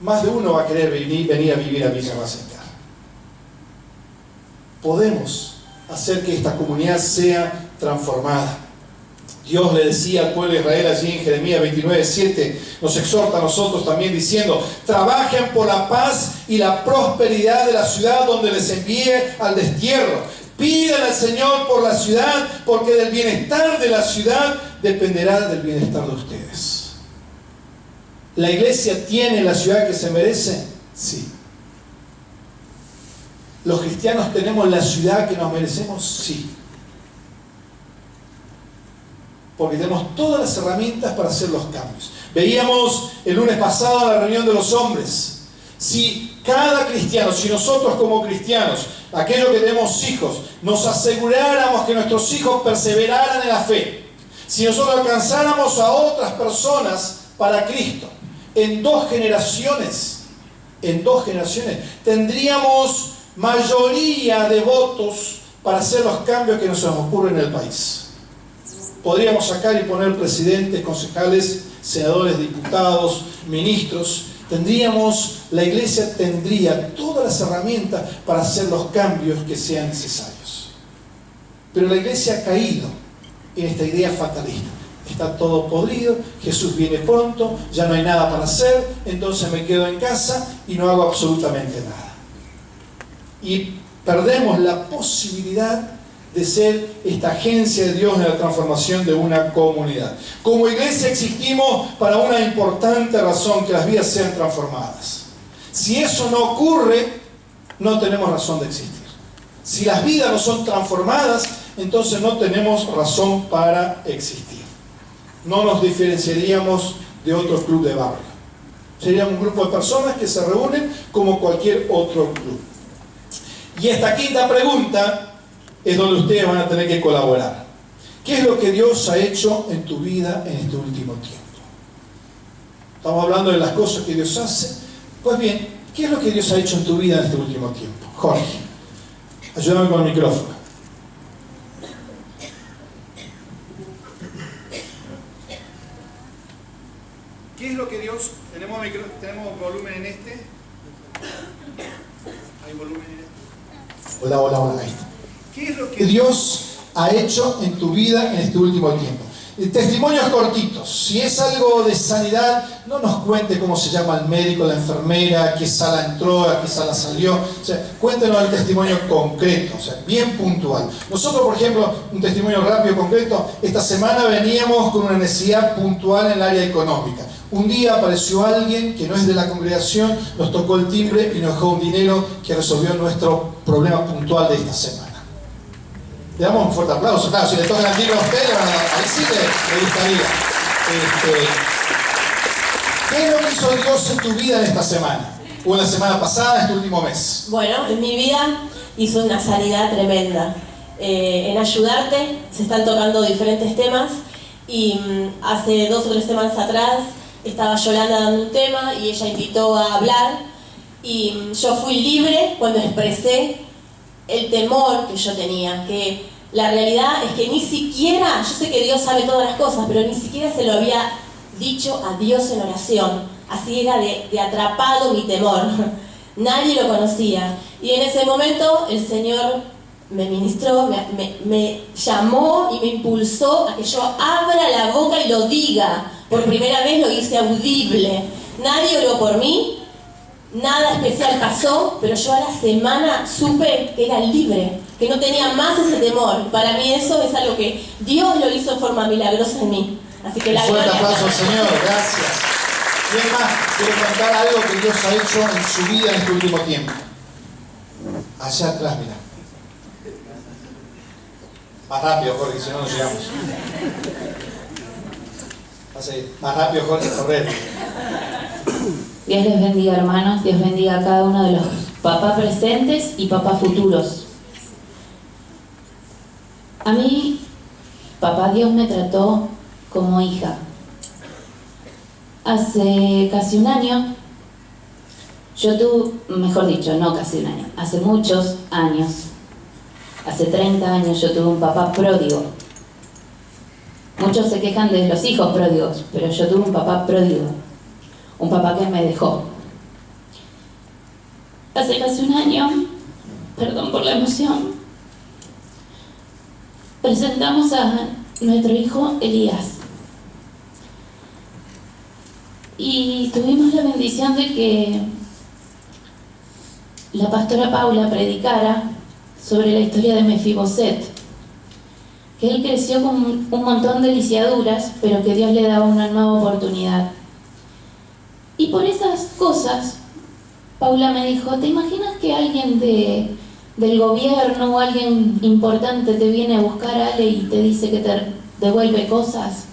más de uno va a querer venir a vivir a Villa Ballester. Podemos hacer que esta comunidad sea transformada. Dios le decía al pueblo de Israel allí en Jeremías 29:7, nos exhorta a nosotros también diciendo: trabajen por la paz y la prosperidad de la ciudad donde les envíe al destierro. Pidan al Señor por la ciudad, porque del bienestar de la ciudad dependerá del bienestar de ustedes. ¿La iglesia tiene la ciudad que se merece? Sí. ¿Los cristianos tenemos la ciudad que nos merecemos? Sí. Porque tenemos todas las herramientas para hacer los cambios. Veíamos el lunes pasado en la reunión de los hombres, si cada cristiano, si nosotros como cristianos, aquellos que tenemos hijos, nos aseguráramos que nuestros hijos perseveraran en la fe, si nosotros alcanzáramos a otras personas para Cristo, en dos generaciones, tendríamos mayoría de votos para hacer los cambios que nos ocurren en el país. Podríamos sacar y poner presidentes, concejales, senadores, diputados, ministros. La iglesia tendría todas las herramientas para hacer los cambios que sean necesarios. Pero la iglesia ha caído en esta idea fatalista. Está todo podrido, Jesús viene pronto, ya no hay nada para hacer, entonces me quedo en casa y no hago absolutamente nada. Y perdemos la posibilidad de ser esta agencia de Dios en la transformación de una comunidad. Como iglesia existimos para una importante razón: que las vidas sean transformadas. Si eso no ocurre, no tenemos razón de existir. Si las vidas no son transformadas, entonces no tenemos razón para existir. No nos diferenciaríamos de otro club de barrio. Seríamos un grupo de personas que se reúnen como cualquier otro club. Y esta quinta pregunta es donde ustedes van a tener que colaborar. ¿Qué es lo que Dios ha hecho en tu vida en este último tiempo? Estamos hablando de las cosas que Dios hace. Pues bien, ¿qué es lo que Dios ha hecho en tu vida en este último tiempo? Jorge, ayúdame con el micrófono. ¿Qué es lo que Dios... ¿Tenemos volumen en este? ¿Hay volumen en este? Hola, ahí está. ¿Qué es lo que Dios ha hecho en tu vida en este último tiempo? Testimonios cortitos. Si es algo de sanidad, no nos cuente cómo se llama el médico, la enfermera, a qué sala entró, a qué sala salió. O sea, cuéntenos el testimonio concreto, o sea, bien puntual. Nosotros, por ejemplo, un testimonio rápido, concreto, esta semana veníamos con una necesidad puntual en el área económica. Un día apareció alguien que no es de la congregación, nos tocó el timbre y nos dejó un dinero que resolvió nuestro problema puntual de esta semana. Le damos un fuerte aplauso. Claro, si le tocan el timbre a ustedes, ahí sí le gustaría. ¿Qué es lo que hizo Dios en tu vida en esta semana? O en la semana pasada, este último mes. Bueno, en mi vida hizo una sanidad tremenda. En Ayudarte se están tocando diferentes temas y hace 2 o 3 semanas atrás estaba Yolanda dando un tema y ella invitó a hablar y yo fui libre cuando expresé el temor que yo tenía, que la realidad es que ni siquiera, yo sé que Dios sabe todas las cosas, pero ni siquiera se lo había dicho a Dios en oración. Así era de atrapado mi temor. Nadie lo conocía. Y en ese momento el Señor me ministró, me llamó y me impulsó a que yo abra la boca y lo diga. Por primera vez lo hice audible. Nadie oró por mí, nada especial pasó, pero yo a la semana supe que era libre, que no tenía más ese temor. Para mí eso es algo que Dios lo hizo en forma milagrosa en mí. Así que Un la fuerte gloria aplauso al está- Señor, gracias. ¿Quién más quiere contar algo que Dios ha hecho en su vida en este último tiempo? Allá atrás, mira. Más rápido, Jorge, si no, no llegamos. Más rápido, Jorge, correr. Dios les bendiga, hermanos. Dios bendiga a cada uno de los papás presentes y papás futuros. A mí, papá Dios me trató como hija. Hace casi un año, yo tuve, mejor dicho, no casi un año, hace muchos años, hace 30 años yo tuve un papá pródigo. Muchos se quejan de los hijos pródigos, pero yo tuve un papá pródigo, un papá que me dejó. Hace casi un año, perdón por la emoción, presentamos a nuestro hijo Elías. Y tuvimos la bendición de que la pastora Paula predicara sobre la historia de Mefiboset, que él creció con un montón de lisiaduras, pero que Dios le daba una nueva oportunidad. Y por esas cosas, Paula me dijo, ¿te imaginas que alguien del gobierno o alguien importante te viene a buscar, Ale, y te dice que te devuelve cosas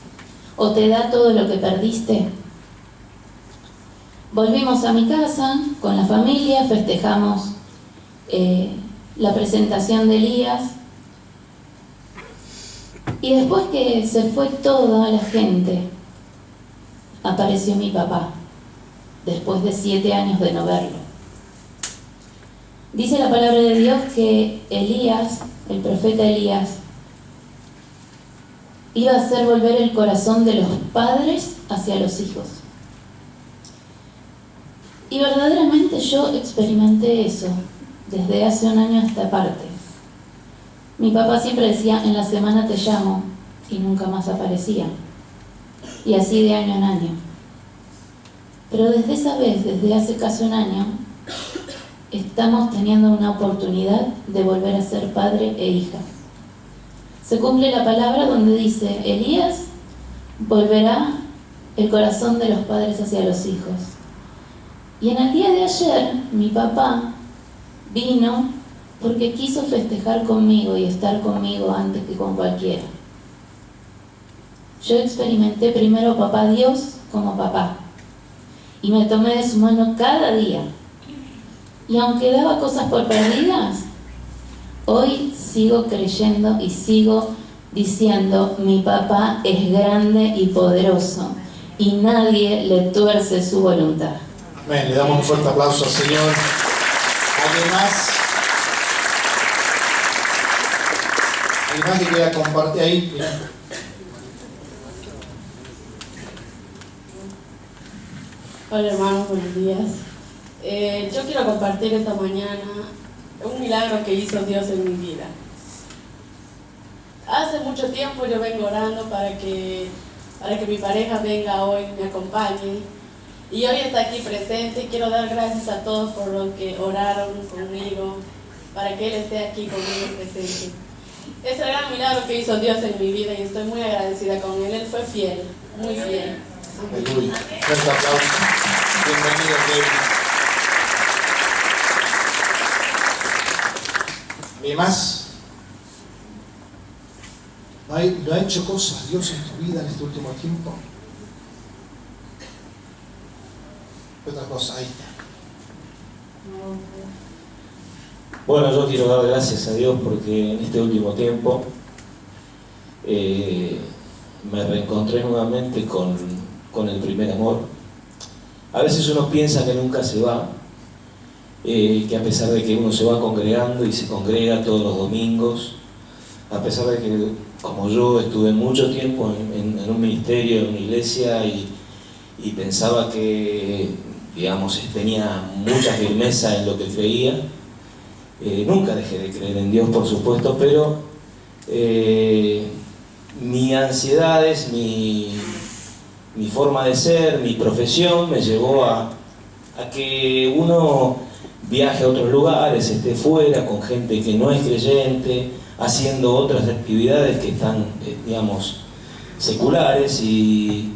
o te da todo lo que perdiste? Volvimos a mi casa con la familia, festejamos la presentación de Elías, y después que se fue toda la gente, apareció mi papá, después de 7 años de no verlo. Dice la palabra de Dios que Elías, el profeta Elías, iba a hacer volver el corazón de los padres hacia los hijos. Y verdaderamente yo experimenté eso desde hace un año a esta parte. Mi papá siempre decía, en la semana te llamo, y nunca más aparecía. Y así de año en año. Pero desde esa vez, desde hace casi un año, estamos teniendo una oportunidad de volver a ser padre e hija. Se cumple la palabra donde dice, Elías volverá el corazón de los padres hacia los hijos. Y en el día de ayer, mi papá vino porque quiso festejar conmigo y estar conmigo antes que con cualquiera. Yo experimenté primero a papá Dios como papá, y me tomé de su mano cada día. Y aunque daba cosas por perdidas, hoy sigo creyendo y sigo diciendo, mi papá es grande y poderoso, y nadie le tuerce su voluntad. Amén, le damos un fuerte aplauso al Señor. ¿Alguien más? ¿Alguien más que quiera compartir ahí? Mira. Hola hermanos, buenos días. Yo quiero compartir esta mañana un milagro que hizo Dios en mi vida. Hace mucho tiempo yo vengo orando para que mi pareja venga hoy, me acompañe. Y hoy está aquí presente y quiero dar gracias a todos por los que oraron conmigo, para que Él esté aquí conmigo presente. Es el gran milagro que hizo Dios en mi vida y estoy muy agradecida con Él. Él fue fiel, muy fiel. Aleluya. Fuerte aplauso. Bienvenido, Kevin. ¿Alguien más? ¿No ha hecho cosas Dios en tu vida en este último tiempo? Otra cosa, ahí está. Bueno, yo quiero dar gracias a Dios porque en este último tiempo me reencontré nuevamente con el primer amor. A veces uno piensa que nunca se va, que a pesar de que uno se va congregando y se congrega todos los domingos, a pesar de que, como yo, estuve mucho tiempo en un ministerio, en una iglesia y pensaba que, digamos, tenía mucha firmeza en lo que creía, nunca dejé de creer en Dios, por supuesto, pero mis ansiedades, mi forma de ser, mi profesión me llevó a que uno viaje a otros lugares, esté fuera con gente que no es creyente, haciendo otras actividades que están, digamos, seculares y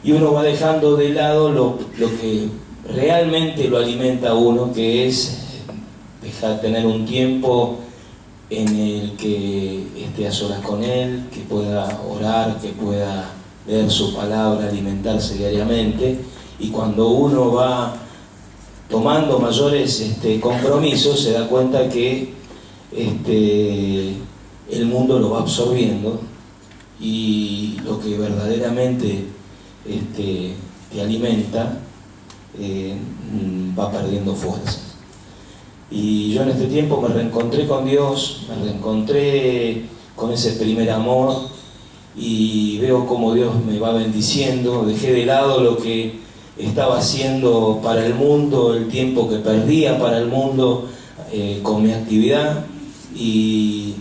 uno va dejando de lado lo que realmente lo alimenta a uno, que es tener un tiempo en el que esté a solas con Él, que pueda orar, que pueda leer su palabra, alimentarse diariamente. Y cuando uno va tomando mayores compromisos, se da cuenta que el mundo lo va absorbiendo y lo que verdaderamente te alimenta va perdiendo fuerza. Y yo en este tiempo me reencontré con Dios, me reencontré con ese primer amor y veo cómo Dios me va bendiciendo. Dejé de lado lo que estaba haciendo para el mundo, el tiempo que perdía para el mundo con mi actividad y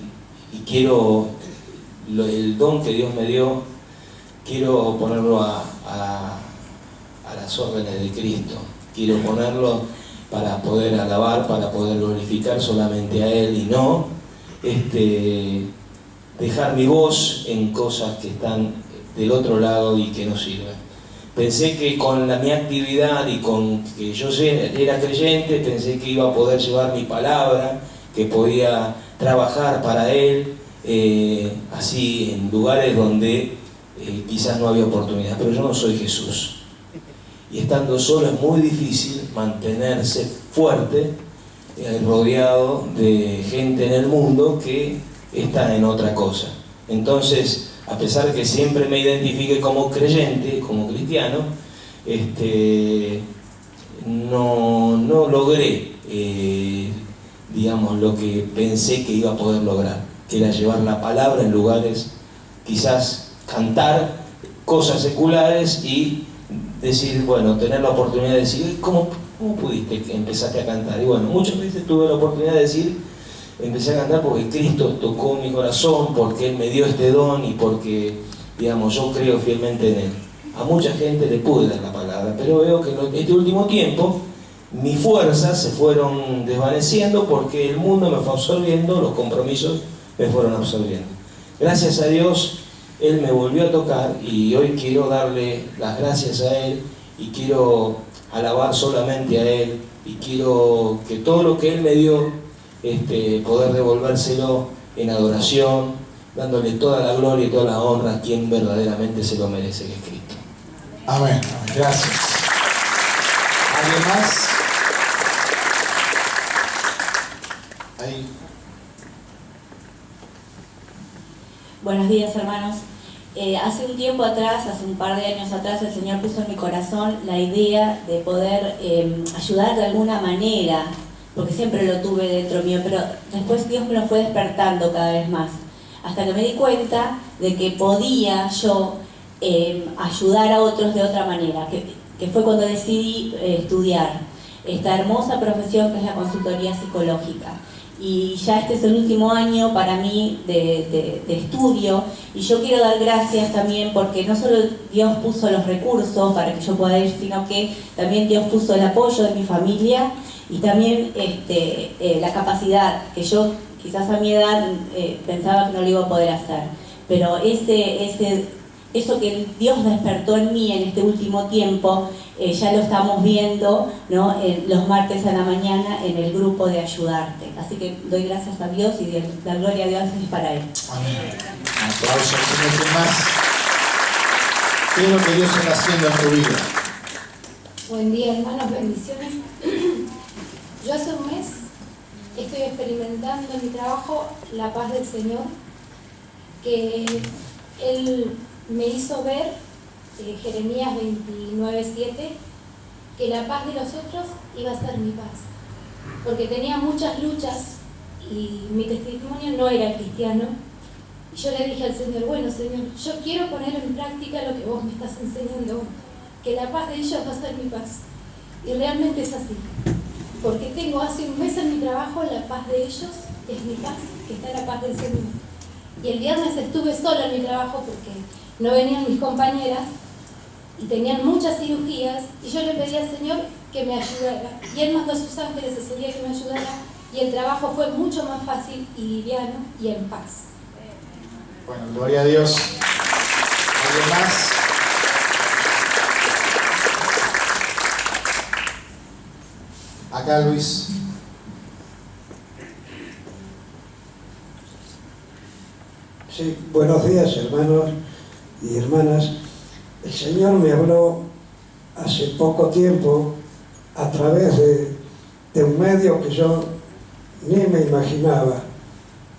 quiero, el don que Dios me dio, quiero ponerlo a las órdenes de Cristo. Quiero ponerlo para poder alabar, para poder glorificar solamente a Él y no dejar mi voz en cosas que están del otro lado y que no sirven. Pensé que con mi actividad y con que yo era creyente, pensé que iba a poder llevar mi palabra, que podía trabajar para Él, así en lugares donde quizás no había oportunidad, pero yo no soy Jesús. Y estando solo es muy difícil mantenerse fuerte, rodeado de gente en el mundo que está en otra cosa. Entonces, a pesar de que siempre me identifique como creyente, como cristiano, no logré, digamos, lo que pensé que iba a poder lograr, que era llevar la palabra en lugares, quizás cantar cosas seculares y decir, bueno, tener la oportunidad de decir, ¿cómo pudiste que empezaste a cantar? Y bueno, muchas veces tuve la oportunidad de decir, empecé a cantar porque Cristo tocó mi corazón, porque Él me dio este don y porque, digamos, yo creo fielmente en Él. A mucha gente le pude dar la palabra, pero veo que en este último tiempo mis fuerzas se fueron desvaneciendo porque el mundo me fue absorbiendo, los compromisos me fueron absorbiendo. Gracias a Dios, Él me volvió a tocar y hoy quiero darle las gracias a Él y quiero alabar solamente a Él y quiero que todo lo que Él me dio, poder devolvérselo en adoración, dándole toda la gloria y toda la honra a quien verdaderamente se lo merece, que es Cristo. Amén. Gracias. ¿Alguien más? Ahí. Buenos días, hermanos. Hace un tiempo atrás, hace un par de años atrás, el Señor puso en mi corazón la idea de poder ayudar de alguna manera, porque siempre lo tuve dentro mío, pero después Dios me lo fue despertando cada vez más, hasta que me di cuenta de que podía yo ayudar a otros de otra manera, que fue cuando decidí estudiar esta hermosa profesión que es la consultoría psicológica. Y ya este es el último año para mí de estudio, y yo quiero dar gracias también porque no solo Dios puso los recursos para que yo pueda ir, sino que también Dios puso el apoyo de mi familia y también la capacidad, que yo quizás a mi edad pensaba que no lo iba a poder hacer, pero eso que Dios despertó en mí en este último tiempo, ya lo estamos viendo, ¿no? Los martes a la mañana en el grupo de Ayudarte. Así que doy gracias a Dios y la gloria a Dios es para Él. Amén. Un aplauso al Señor. ¿Qué más? ¿Qué es lo que Dios está haciendo en tu vida? Buen día, hermanos, bendiciones. Yo hace un mes estoy experimentando en mi trabajo la paz del Señor, que Él me hizo ver, Jeremías 29:7, que la paz de los otros iba a ser mi paz, porque tenía muchas luchas y mi testimonio no era cristiano. Y yo le dije al Señor, bueno Señor, yo quiero poner en práctica lo que vos me estás enseñando, que la paz de ellos va a ser mi paz. Y realmente es así, porque tengo hace un mes en mi trabajo, la paz de ellos es mi paz, que está en la paz del Señor. Y el viernes estuve sola en mi trabajo porque no venían mis compañeras y tenían muchas cirugías, y yo le pedí al Señor que me ayudara, y Él mandó a sus ángeles ese día que me ayudara, y el trabajo fue mucho más fácil y liviano y en paz. Bueno, gloria a Dios. ¿Alguien más? Acá, Luis. Sí, buenos días, hermanos y hermanas. El Señor me habló hace poco tiempo a través de un medio que yo ni me imaginaba.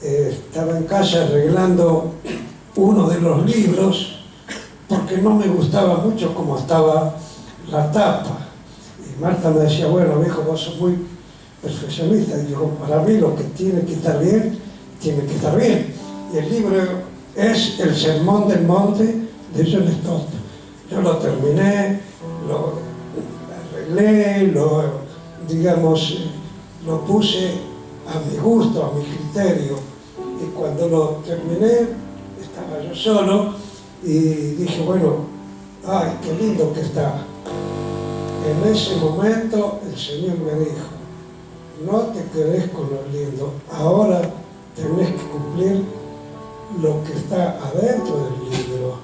Estaba en casa arreglando uno de los libros porque no me gustaba mucho cómo estaba la tapa. Y Marta me decía, bueno, viejo, vos sos muy perfeccionista. Y digo, para mí lo que tiene que estar bien, tiene que estar bien. Y el libro es El Sermón del Monte de John Stott. Yo lo terminé, lo arreglé, lo puse a mi gusto, a mi criterio. Y cuando lo terminé, estaba yo solo y dije, bueno, ay, qué lindo que está. En ese momento el Señor me dijo, no te quedes con lo lindo, ahora tenés que cumplir lo que está adentro del libro.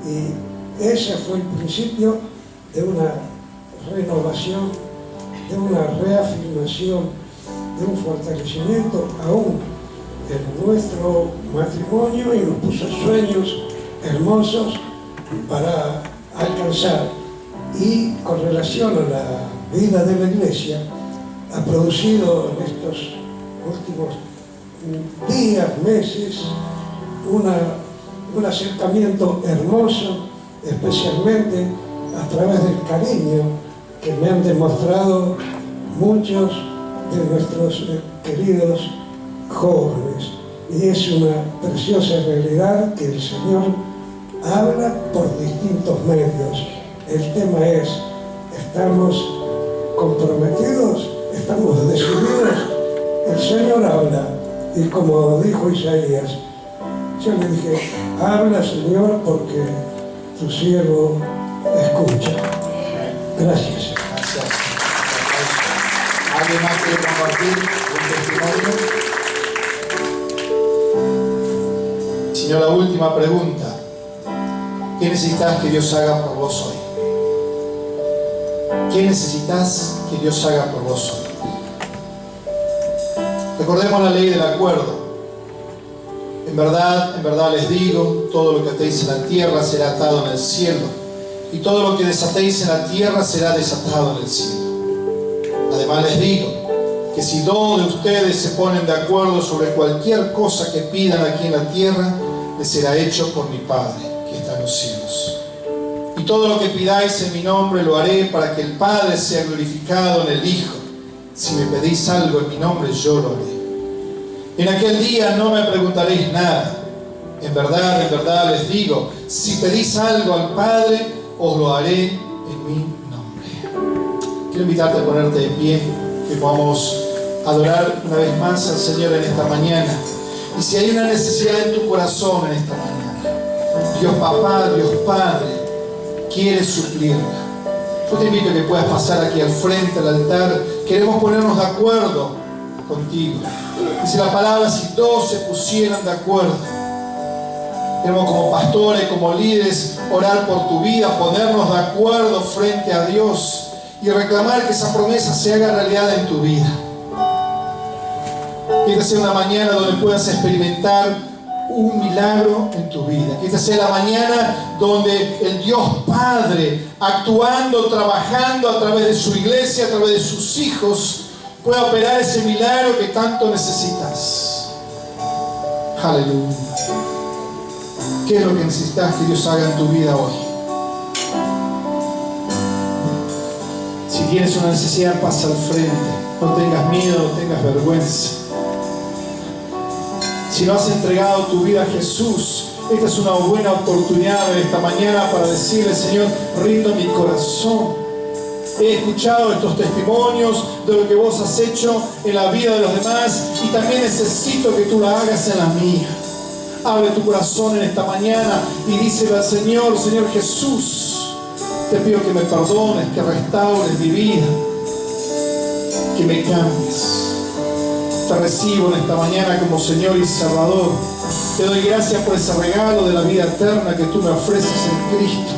Y ese fue el principio de una renovación, de una reafirmación, de un fortalecimiento aún en nuestro matrimonio, y nos puso sueños hermosos para alcanzar. Y con relación a la vida de la iglesia, ha producido en estos últimos días, meses, un acercamiento hermoso, especialmente a través del cariño que me han demostrado muchos de nuestros queridos jóvenes. Y es una preciosa realidad que el Señor habla por distintos medios. El tema es, ¿estamos comprometidos? ¿Estamos decididos? El Señor habla, y como dijo Isaías, yo le dije, habla, Señor, porque tu siervo escucha. Gracias. Gracias. ¿Alguien más quiere compartir un testimonio? Señor, la última pregunta. ¿Qué necesitas que Dios haga por vos hoy? ¿Qué necesitas que Dios haga por vos hoy? Recordemos la ley del acuerdo. En verdad les digo, todo lo que atéis en la tierra será atado en el cielo, y todo lo que desatéis en la tierra será desatado en el cielo. Además les digo que si dos de ustedes se ponen de acuerdo sobre cualquier cosa que pidan aquí en la tierra, les será hecho por mi Padre que está en los cielos. Y todo lo que pidáis en mi nombre lo haré, para que el Padre sea glorificado en el Hijo. Si me pedís algo en mi nombre, yo lo haré. En aquel día no me preguntaréis nada. En verdad les digo, si pedís algo al Padre, os lo haré en mi nombre. Quiero invitarte a ponerte de pie, que podamos adorar una vez más al Señor en esta mañana. Y si hay una necesidad en tu corazón en esta mañana, Dios Papá, Dios Padre quiere suplirla. Yo te invito a que puedas pasar aquí al frente, al altar. Queremos ponernos de acuerdo contigo. Dice la palabra, si todos se pusieran de acuerdo. Queremos como pastores, como líderes, orar por tu vida, ponernos de acuerdo frente a Dios y reclamar que esa promesa se haga realidad en tu vida. Que esta sea una mañana donde puedas experimentar un milagro en tu vida. Que esta sea la mañana donde el Dios Padre, actuando, trabajando a través de su iglesia, a través de sus hijos, pueda operar ese milagro que tanto necesitas. Aleluya. ¿Qué es lo que necesitas que Dios haga en tu vida hoy? Si tienes una necesidad, pasa al frente. No tengas miedo, no tengas vergüenza. Si no has entregado tu vida a Jesús, esta es una buena oportunidad en esta mañana para decirle, Señor, rindo mi corazón. He escuchado estos testimonios de lo que vos has hecho en la vida de los demás, y también necesito que tú la hagas en la mía. Abre tu corazón en esta mañana y díselo al Señor, Señor Jesús, te pido que me perdones, que restaures mi vida, que me cambies. Te recibo en esta mañana como Señor y Salvador. Te doy gracias por ese regalo de la vida eterna que tú me ofreces en Cristo.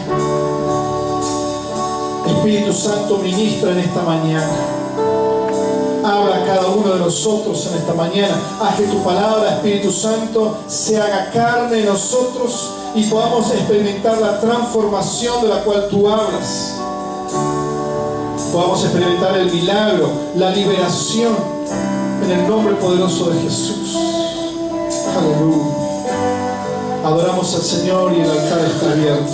Espíritu Santo, ministra en esta mañana. Habla a cada uno de nosotros en esta mañana. Haz que tu palabra, Espíritu Santo, se haga carne en nosotros y podamos experimentar la transformación de la cual tú hablas. Podamos experimentar el milagro, la liberación, en el nombre poderoso de Jesús. Aleluya. Adoramos al Señor y el altar está abierto.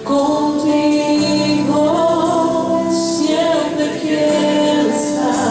Contigo siempre quiero estar.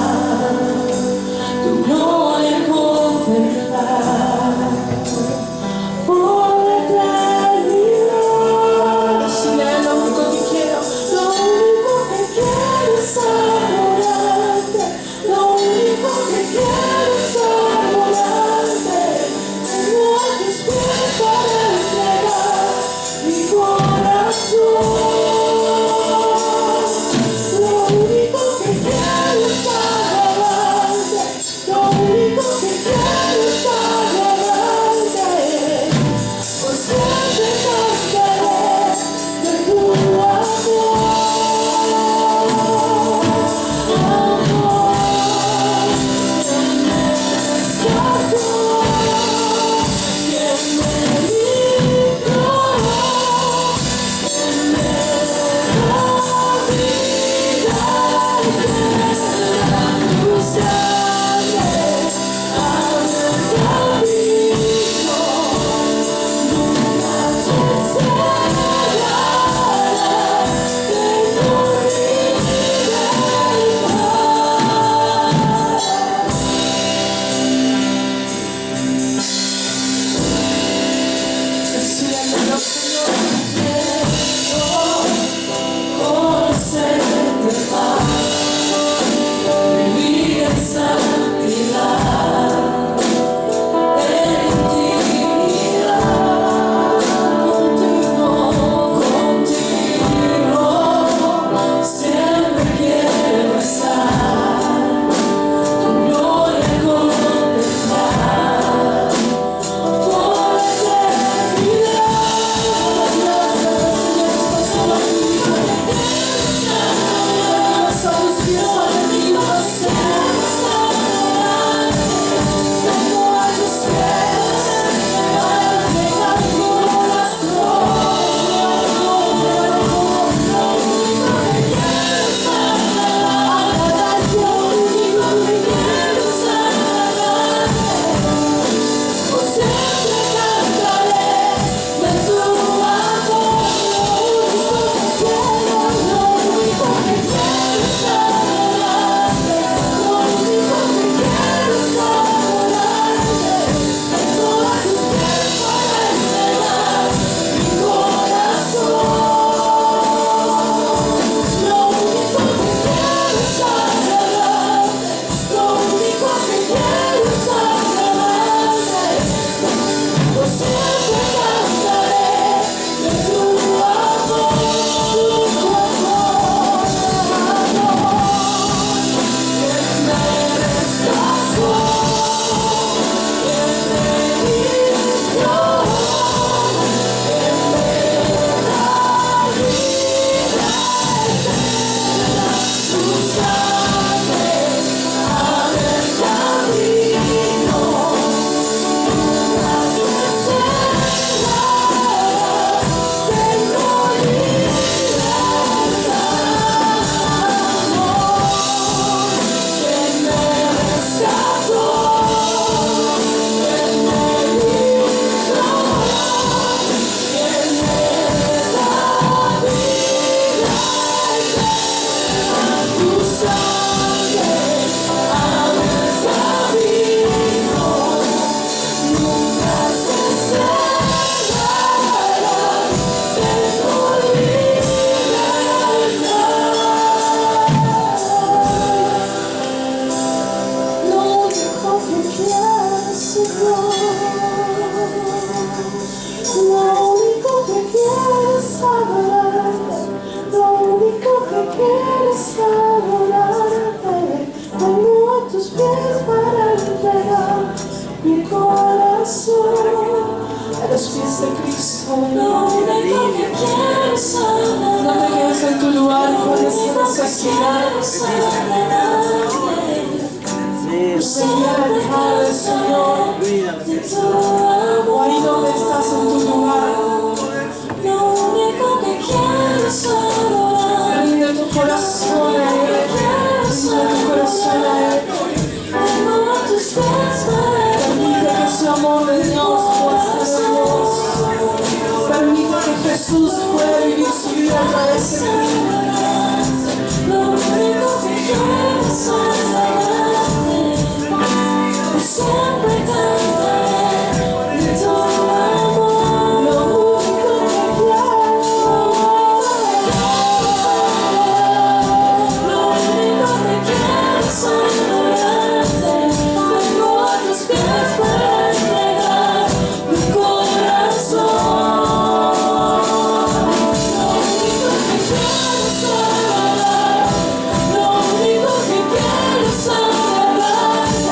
corazón a los pies de Cristo. Lo único que quiero es adorarte. No te quedes en tu lugar con esa necesidad. Venir al Padre, Señor. O ahí donde estás en tu lugar. Lo único que quiero es adorarte. Rinde tu corazón a Él. Rinde tu corazón a Él. Vengo a tus pies para Permite que su amor de Dios pueda ser en vos. Permite que Jesús pueda vivir su vida a través de ti. lo único que quiero es adorarte. Siempre cantaré de tu amor. Lo único que quiero. Lo único que quiero es adorarte. Vengo a tus pies para entregar mi corazón. Lo único que quiero es adorarte. Lo único que quiero es adorarte.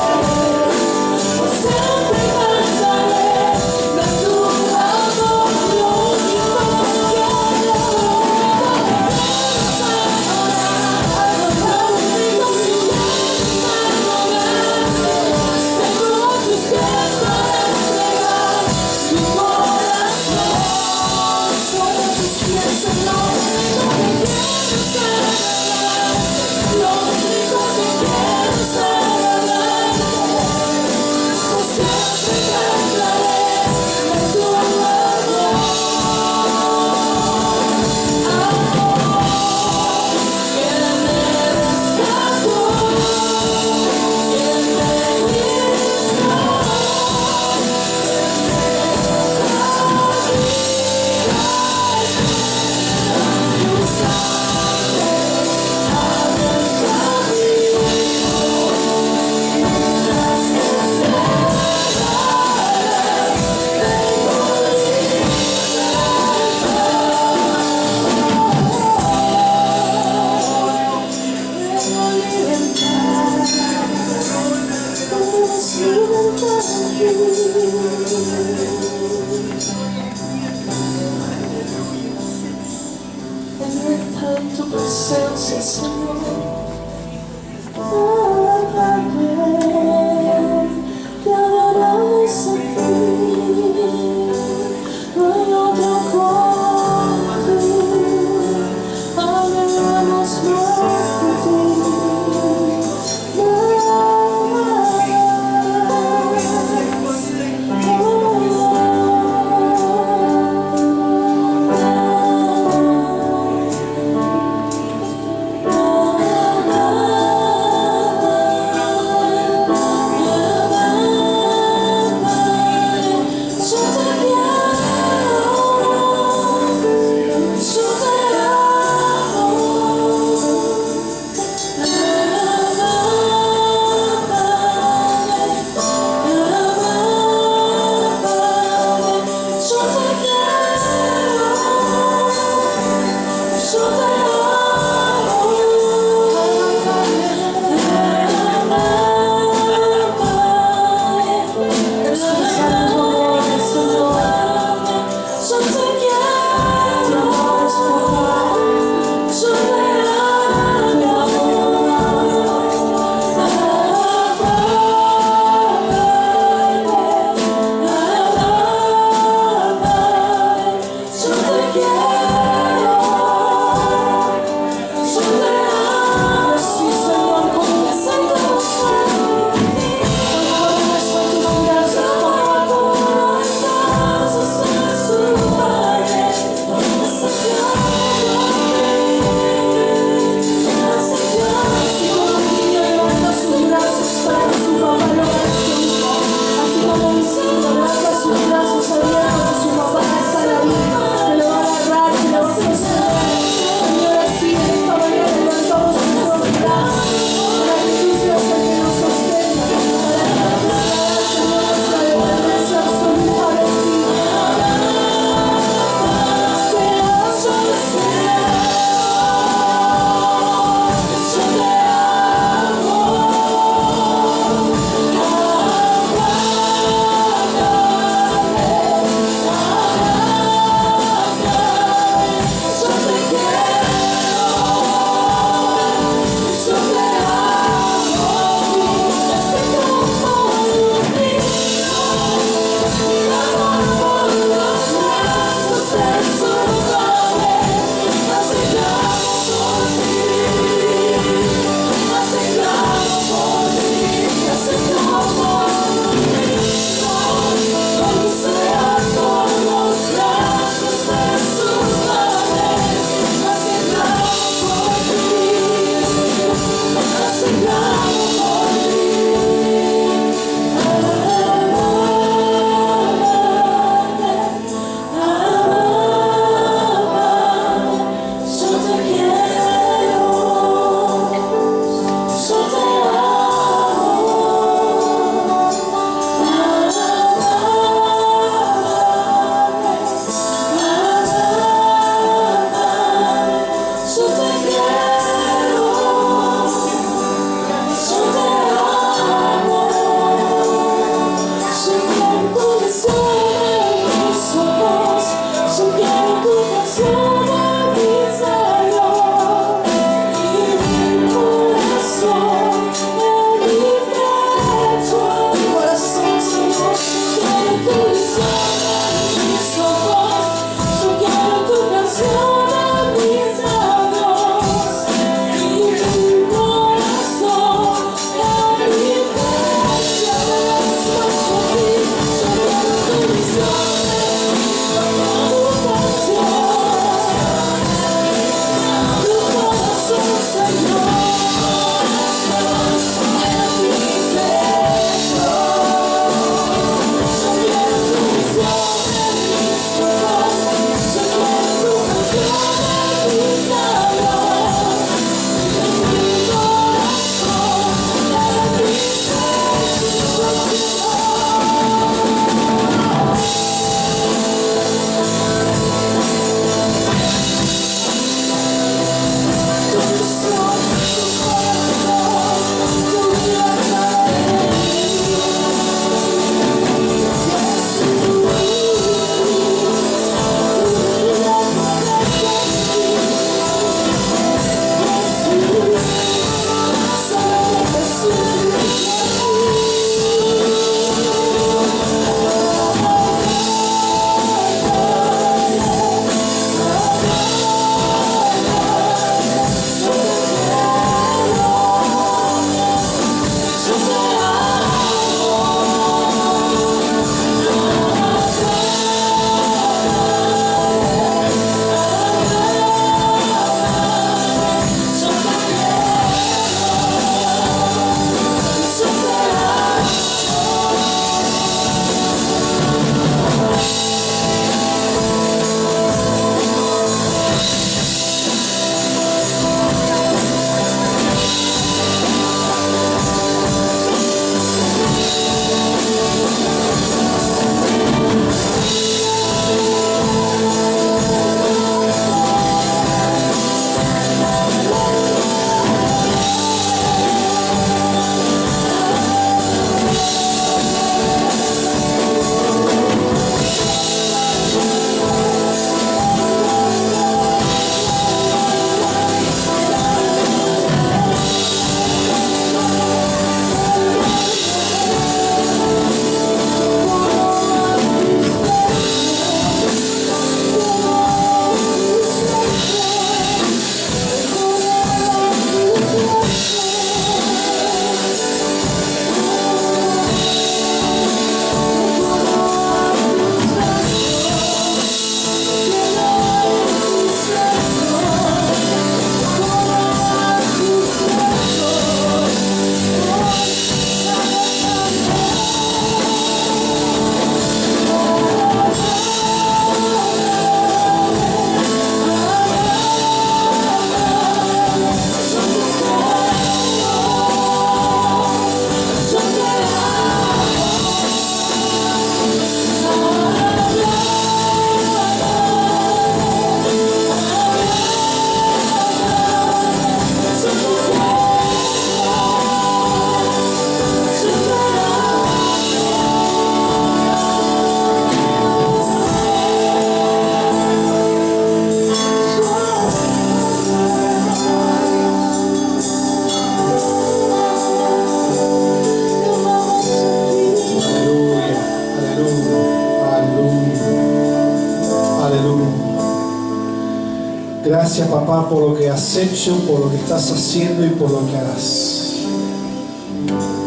Gracias, papá, por lo que has hecho, por lo que estás haciendo y por lo que harás.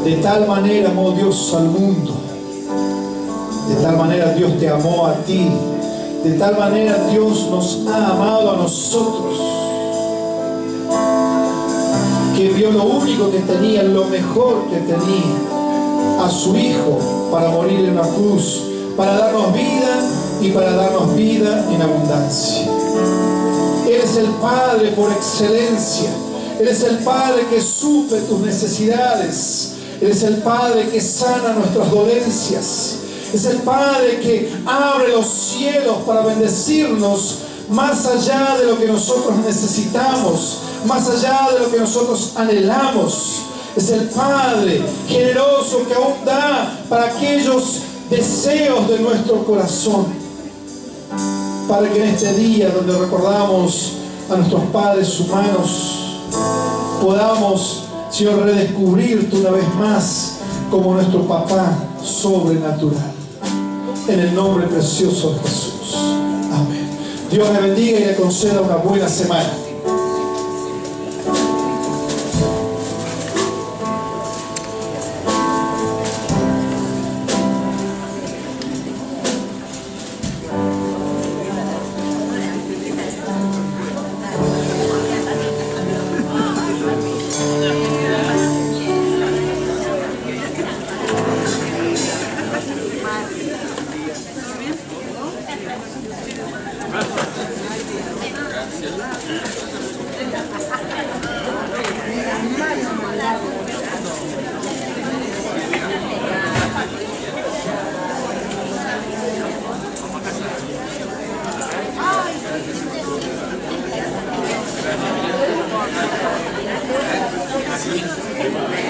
De tal manera amó Dios al mundo. De tal manera Dios te amó a ti. De tal manera Dios nos ha amado a nosotros, que vio lo único que tenía, lo mejor que tenía, a su Hijo, para morir en una cruz, para darnos vida y para darnos vida en abundancia. Eres el Padre por excelencia. Eres el Padre que suple tus necesidades. Eres el Padre que sana nuestras dolencias. Es el Padre que abre los cielos para bendecirnos más allá de lo que nosotros necesitamos, más allá de lo que nosotros anhelamos. Es el Padre generoso que aún da para aquellos deseos de nuestro corazón. Para que en este día donde recordamos a nuestros padres humanos, podamos, Señor, redescubrirte una vez más como nuestro papá sobrenatural. En el nombre precioso de Jesús. Amén. Dios le bendiga y le conceda una buena semana. Gracias.